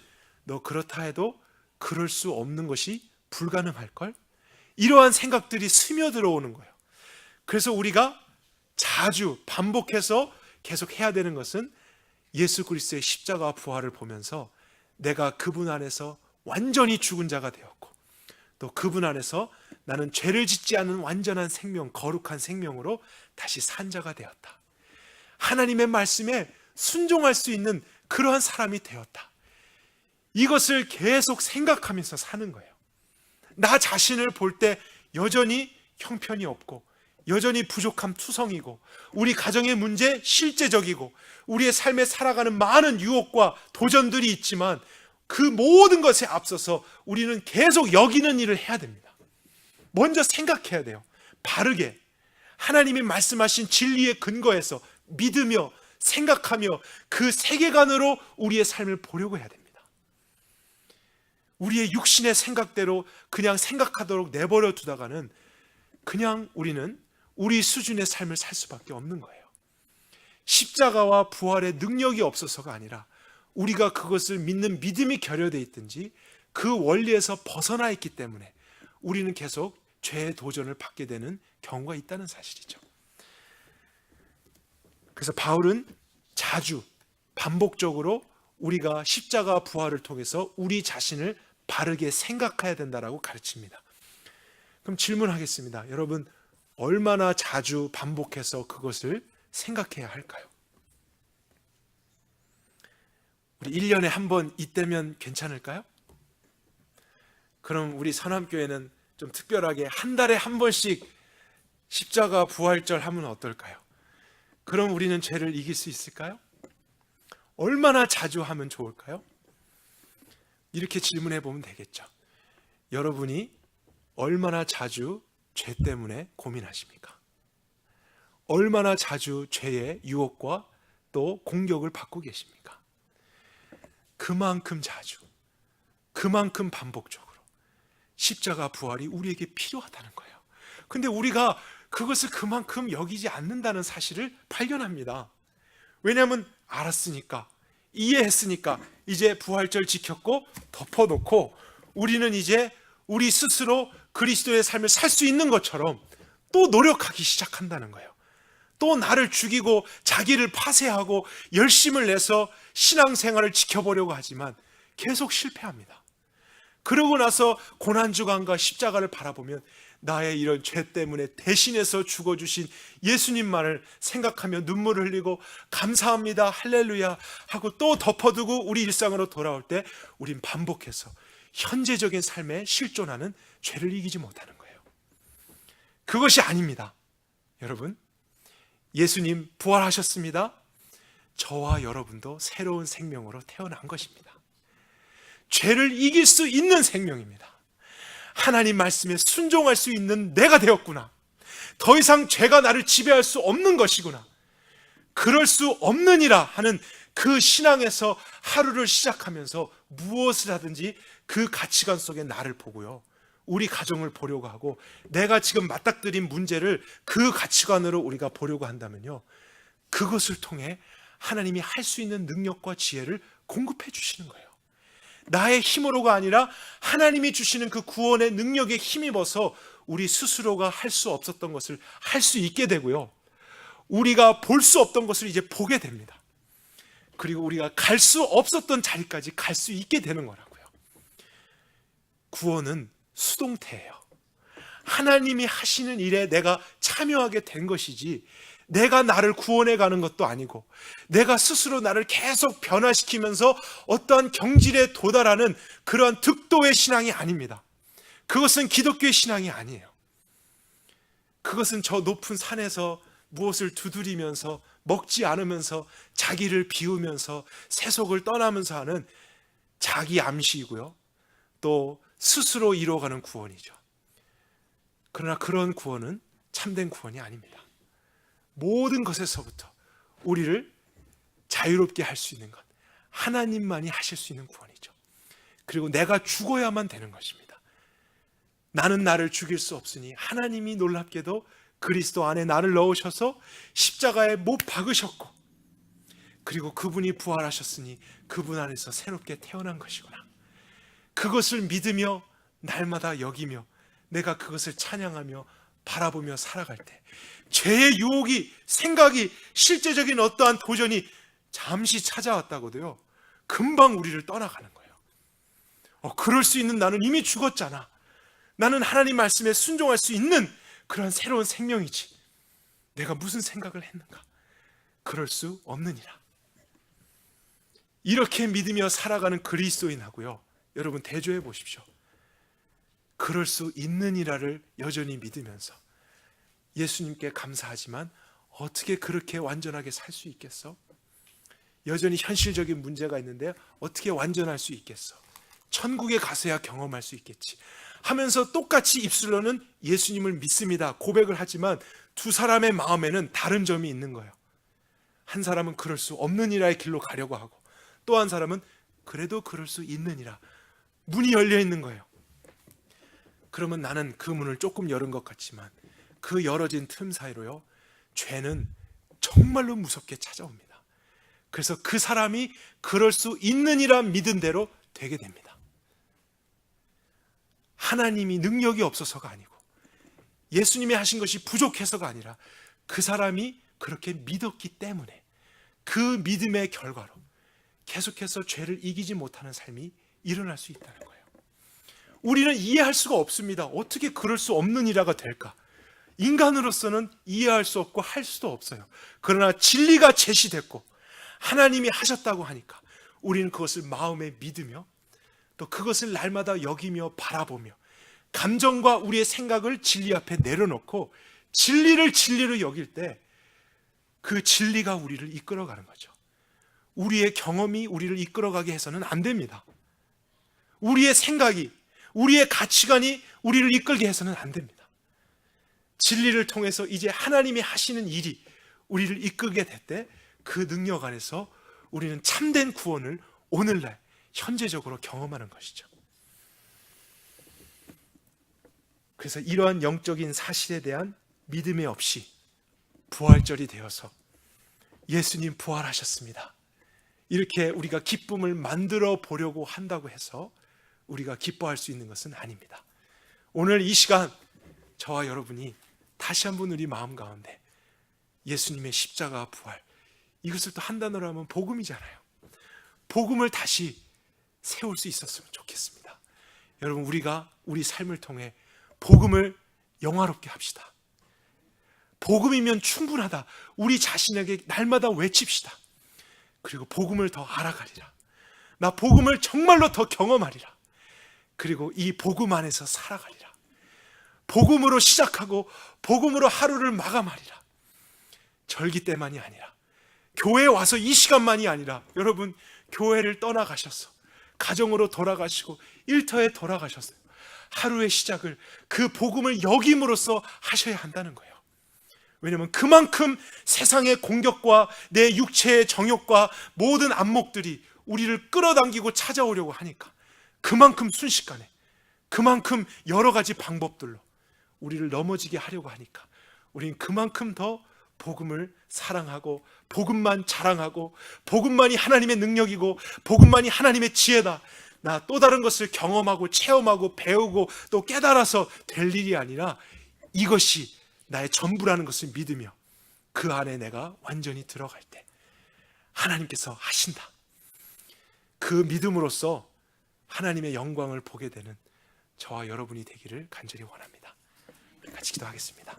너 그렇다 해도 그럴 수 없는 것이 불가능할걸? 이러한 생각들이 스며들어오는 거예요. 그래서 우리가 자주 반복해서 계속 해야 되는 것은 예수 그리스도의 십자가와 부활을 보면서 내가 그분 안에서 완전히 죽은 자가 되었고 또 그분 안에서 나는 죄를 짓지 않은 완전한 생명, 거룩한 생명으로 다시 산 자가 되었다. 하나님의 말씀에 순종할 수 있는 그러한 사람이 되었다. 이것을 계속 생각하면서 사는 거예요. 나 자신을 볼 때 여전히 형편이 없고 여전히 부족함 투성이고 우리 가정의 문제 실제적이고 우리의 삶에 살아가는 많은 유혹과 도전들이 있지만 그 모든 것에 앞서서 우리는 계속 여기는 일을 해야 됩니다. 먼저 생각해야 돼요. 바르게 하나님이 말씀하신 진리의 근거에서 믿으며 생각하며 그 세계관으로 우리의 삶을 보려고 해야 됩니다. 우리의 육신의 생각대로 그냥 생각하도록 내버려 두다가는 그냥 우리는 우리 수준의 삶을 살 수밖에 없는 거예요. 십자가와 부활의 능력이 없어서가 아니라 우리가 그것을 믿는 믿음이 결여되어 있든지 그 원리에서 벗어나 있기 때문에 우리는 계속 죄의 도전을 받게 되는 경우가 있다는 사실이죠. 그래서 바울은 자주 반복적으로 우리가 십자가 부활을 통해서 우리 자신을 바르게 생각해야 된다라고 가르칩니다. 그럼 질문하겠습니다. 여러분, 얼마나 자주 반복해서 그것을 생각해야 할까요? 우리 1년에 한 번 이때면 괜찮을까요? 그럼 우리 선함교회는 좀 특별하게 한 달에 한 번씩 십자가 부활절 하면 어떨까요? 그럼 우리는 죄를 이길 수 있을까요? 얼마나 자주 하면 좋을까요? 이렇게 질문해 보면 되겠죠. 여러분이 얼마나 자주 죄 때문에 고민하십니까? 얼마나 자주 죄의 유혹과 또 공격을 받고 계십니까? 그만큼 자주, 그만큼 반복적으로 십자가 부활이 우리에게 필요하다는 거예요. 근데 우리가 그것을 그만큼 여기지 않는다는 사실을 발견합니다. 왜냐하면 알았으니까, 이해했으니까 이제 부활절 지켰고 덮어놓고 우리는 이제 우리 스스로 그리스도의 삶을 살 수 있는 것처럼 또 노력하기 시작한다는 거예요. 또 나를 죽이고 자기를 파쇄하고 열심을 내서 신앙생활을 지켜보려고 하지만 계속 실패합니다. 그러고 나서 고난주간과 십자가를 바라보면 나의 이런 죄 때문에 대신해서 죽어주신 예수님만을 생각하며 눈물을 흘리고 감사합니다, 할렐루야 하고 또 덮어두고 우리 일상으로 돌아올 때 우린 반복해서 현재적인 삶에 실존하는 죄를 이기지 못하는 거예요. 그것이 아닙니다. 여러분, 예수님 부활하셨습니다. 저와 여러분도 새로운 생명으로 태어난 것입니다. 죄를 이길 수 있는 생명입니다. 하나님 말씀에 순종할 수 있는 내가 되었구나. 더 이상 죄가 나를 지배할 수 없는 것이구나. 그럴 수 없느니라 하는 그 신앙에서 하루를 시작하면서 무엇을 하든지 그 가치관 속에 나를 보고요, 우리 가정을 보려고 하고 내가 지금 맞닥뜨린 문제를 그 가치관으로 우리가 보려고 한다면요, 그것을 통해 하나님이 할 수 있는 능력과 지혜를 공급해 주시는 거예요. 나의 힘으로가 아니라 하나님이 주시는 그 구원의 능력에 힘입어서 우리 스스로가 할 수 없었던 것을 할 수 있게 되고요, 우리가 볼 수 없던 것을 이제 보게 됩니다. 그리고 우리가 갈 수 없었던 자리까지 갈 수 있게 되는 거라고요. 구원은 수동태예요. 하나님이 하시는 일에 내가 참여하게 된 것이지 내가 나를 구원해 가는 것도 아니고 내가 스스로 나를 계속 변화시키면서 어떠한 경질에 도달하는 그러한 득도의 신앙이 아닙니다. 그것은 기독교의 신앙이 아니에요. 그것은 저 높은 산에서 무엇을 두드리면서 먹지 않으면서 자기를 비우면서 세속을 떠나면서 하는 자기 암시이고요, 또 스스로 이루어가는 구원이죠. 그러나 그런 구원은 참된 구원이 아닙니다. 모든 것에서부터 우리를 자유롭게 할 수 있는 것, 하나님만이 하실 수 있는 구원이죠. 그리고 내가 죽어야만 되는 것입니다. 나는 나를 죽일 수 없으니 하나님이 놀랍게도 그리스도 안에 나를 넣으셔서 십자가에 못 박으셨고, 그리고 그분이 부활하셨으니 그분 안에서 새롭게 태어난 것이구나. 그것을 믿으며 날마다 여기며 내가 그것을 찬양하며 바라보며 살아갈 때 죄의 유혹이, 생각이, 실제적인 어떠한 도전이 잠시 찾아왔다고도요, 금방 우리를 떠나가는 거예요. 그럴 수 있는 나는 이미 죽었잖아. 나는 하나님 말씀에 순종할 수 있는 그런 새로운 생명이지. 내가 무슨 생각을 했는가? 그럴 수 없느니라. 이렇게 믿으며 살아가는 그리스도인하고요, 여러분 대조해 보십시오. 그럴 수 있느니라를 여전히 믿으면서 예수님께 감사하지만 어떻게 그렇게 완전하게 살 수 있겠어? 여전히 현실적인 문제가 있는데 어떻게 완전할 수 있겠어? 천국에 가서야 경험할 수 있겠지 하면서 똑같이 입술로는 예수님을 믿습니다 고백을 하지만 두 사람의 마음에는 다른 점이 있는 거예요. 한 사람은 그럴 수 없느니라의 길로 가려고 하고, 또 한 사람은 그래도 그럴 수 있느니라, 문이 열려 있는 거예요. 그러면 나는 그 문을 조금 열은 것 같지만 그 열어진 틈 사이로요, 죄는 정말로 무섭게 찾아옵니다. 그래서 그 사람이 그럴 수 있느니라 믿은 대로 되게 됩니다. 하나님이 능력이 없어서가 아니고 예수님이 하신 것이 부족해서가 아니라 그 사람이 그렇게 믿었기 때문에 그 믿음의 결과로 계속해서 죄를 이기지 못하는 삶이 일어날 수 있다는 거예요. 우리는 이해할 수가 없습니다. 어떻게 그럴 수 없느니라가 될까? 인간으로서는 이해할 수 없고 할 수도 없어요. 그러나 진리가 제시됐고 하나님이 하셨다고 하니까 우리는 그것을 마음에 믿으며 또 그것을 날마다 여기며 바라보며 감정과 우리의 생각을 진리 앞에 내려놓고 진리를 진리로 여길 때 그 진리가 우리를 이끌어가는 거죠. 우리의 경험이 우리를 이끌어가게 해서는 안 됩니다. 우리의 생각이, 우리의 가치관이 우리를 이끌게 해서는 안 됩니다. 진리를 통해서 이제 하나님이 하시는 일이 우리를 이끌게 될 때 그 능력 안에서 우리는 참된 구원을 오늘날 현재적으로 경험하는 것이죠. 그래서 이러한 영적인 사실에 대한 믿음이 없이 부활절이 되어서 예수님 부활하셨습니다, 이렇게 우리가 기쁨을 만들어 보려고 한다고 해서 우리가 기뻐할 수 있는 것은 아닙니다. 오늘 이 시간 저와 여러분이 다시 한번 우리 마음 가운데 예수님의 십자가 부활, 이것을 또 한 단어로 하면 복음이잖아요. 복음을 다시 세울 수 있었으면 좋겠습니다. 여러분, 우리가 우리 삶을 통해 복음을 영화롭게 합시다. 복음이면 충분하다, 우리 자신에게 날마다 외칩시다. 그리고 복음을 더 알아가리라, 나 복음을 정말로 더 경험하리라, 그리고 이 복음 안에서 살아가리라. 복음으로 시작하고 복음으로 하루를 마감하리라. 절기 때만이 아니라, 교회에 와서 이 시간만이 아니라, 여러분 교회를 떠나가셔서 가정으로 돌아가시고 일터에 돌아가셨어요. 하루의 시작을 그 복음을 여김으로써 하셔야 한다는 거예요. 왜냐하면 그만큼 세상의 공격과 내 육체의 정욕과 모든 안목들이 우리를 끌어당기고 찾아오려고 하니까, 그만큼 순식간에, 그만큼 여러 가지 방법들로 우리를 넘어지게 하려고 하니까, 우리는 그만큼 더 복음을 사랑하고 복음만 자랑하고 복음만이 하나님의 능력이고 복음만이 하나님의 지혜다, 나 또 다른 것을 경험하고 체험하고 배우고 또 깨달아서 될 일이 아니라 이것이 나의 전부라는 것을 믿으며 그 안에 내가 완전히 들어갈 때 하나님께서 하신다, 그 믿음으로써 하나님의 영광을 보게 되는 저와 여러분이 되기를 간절히 원합니다. 같이 기도하겠습니다.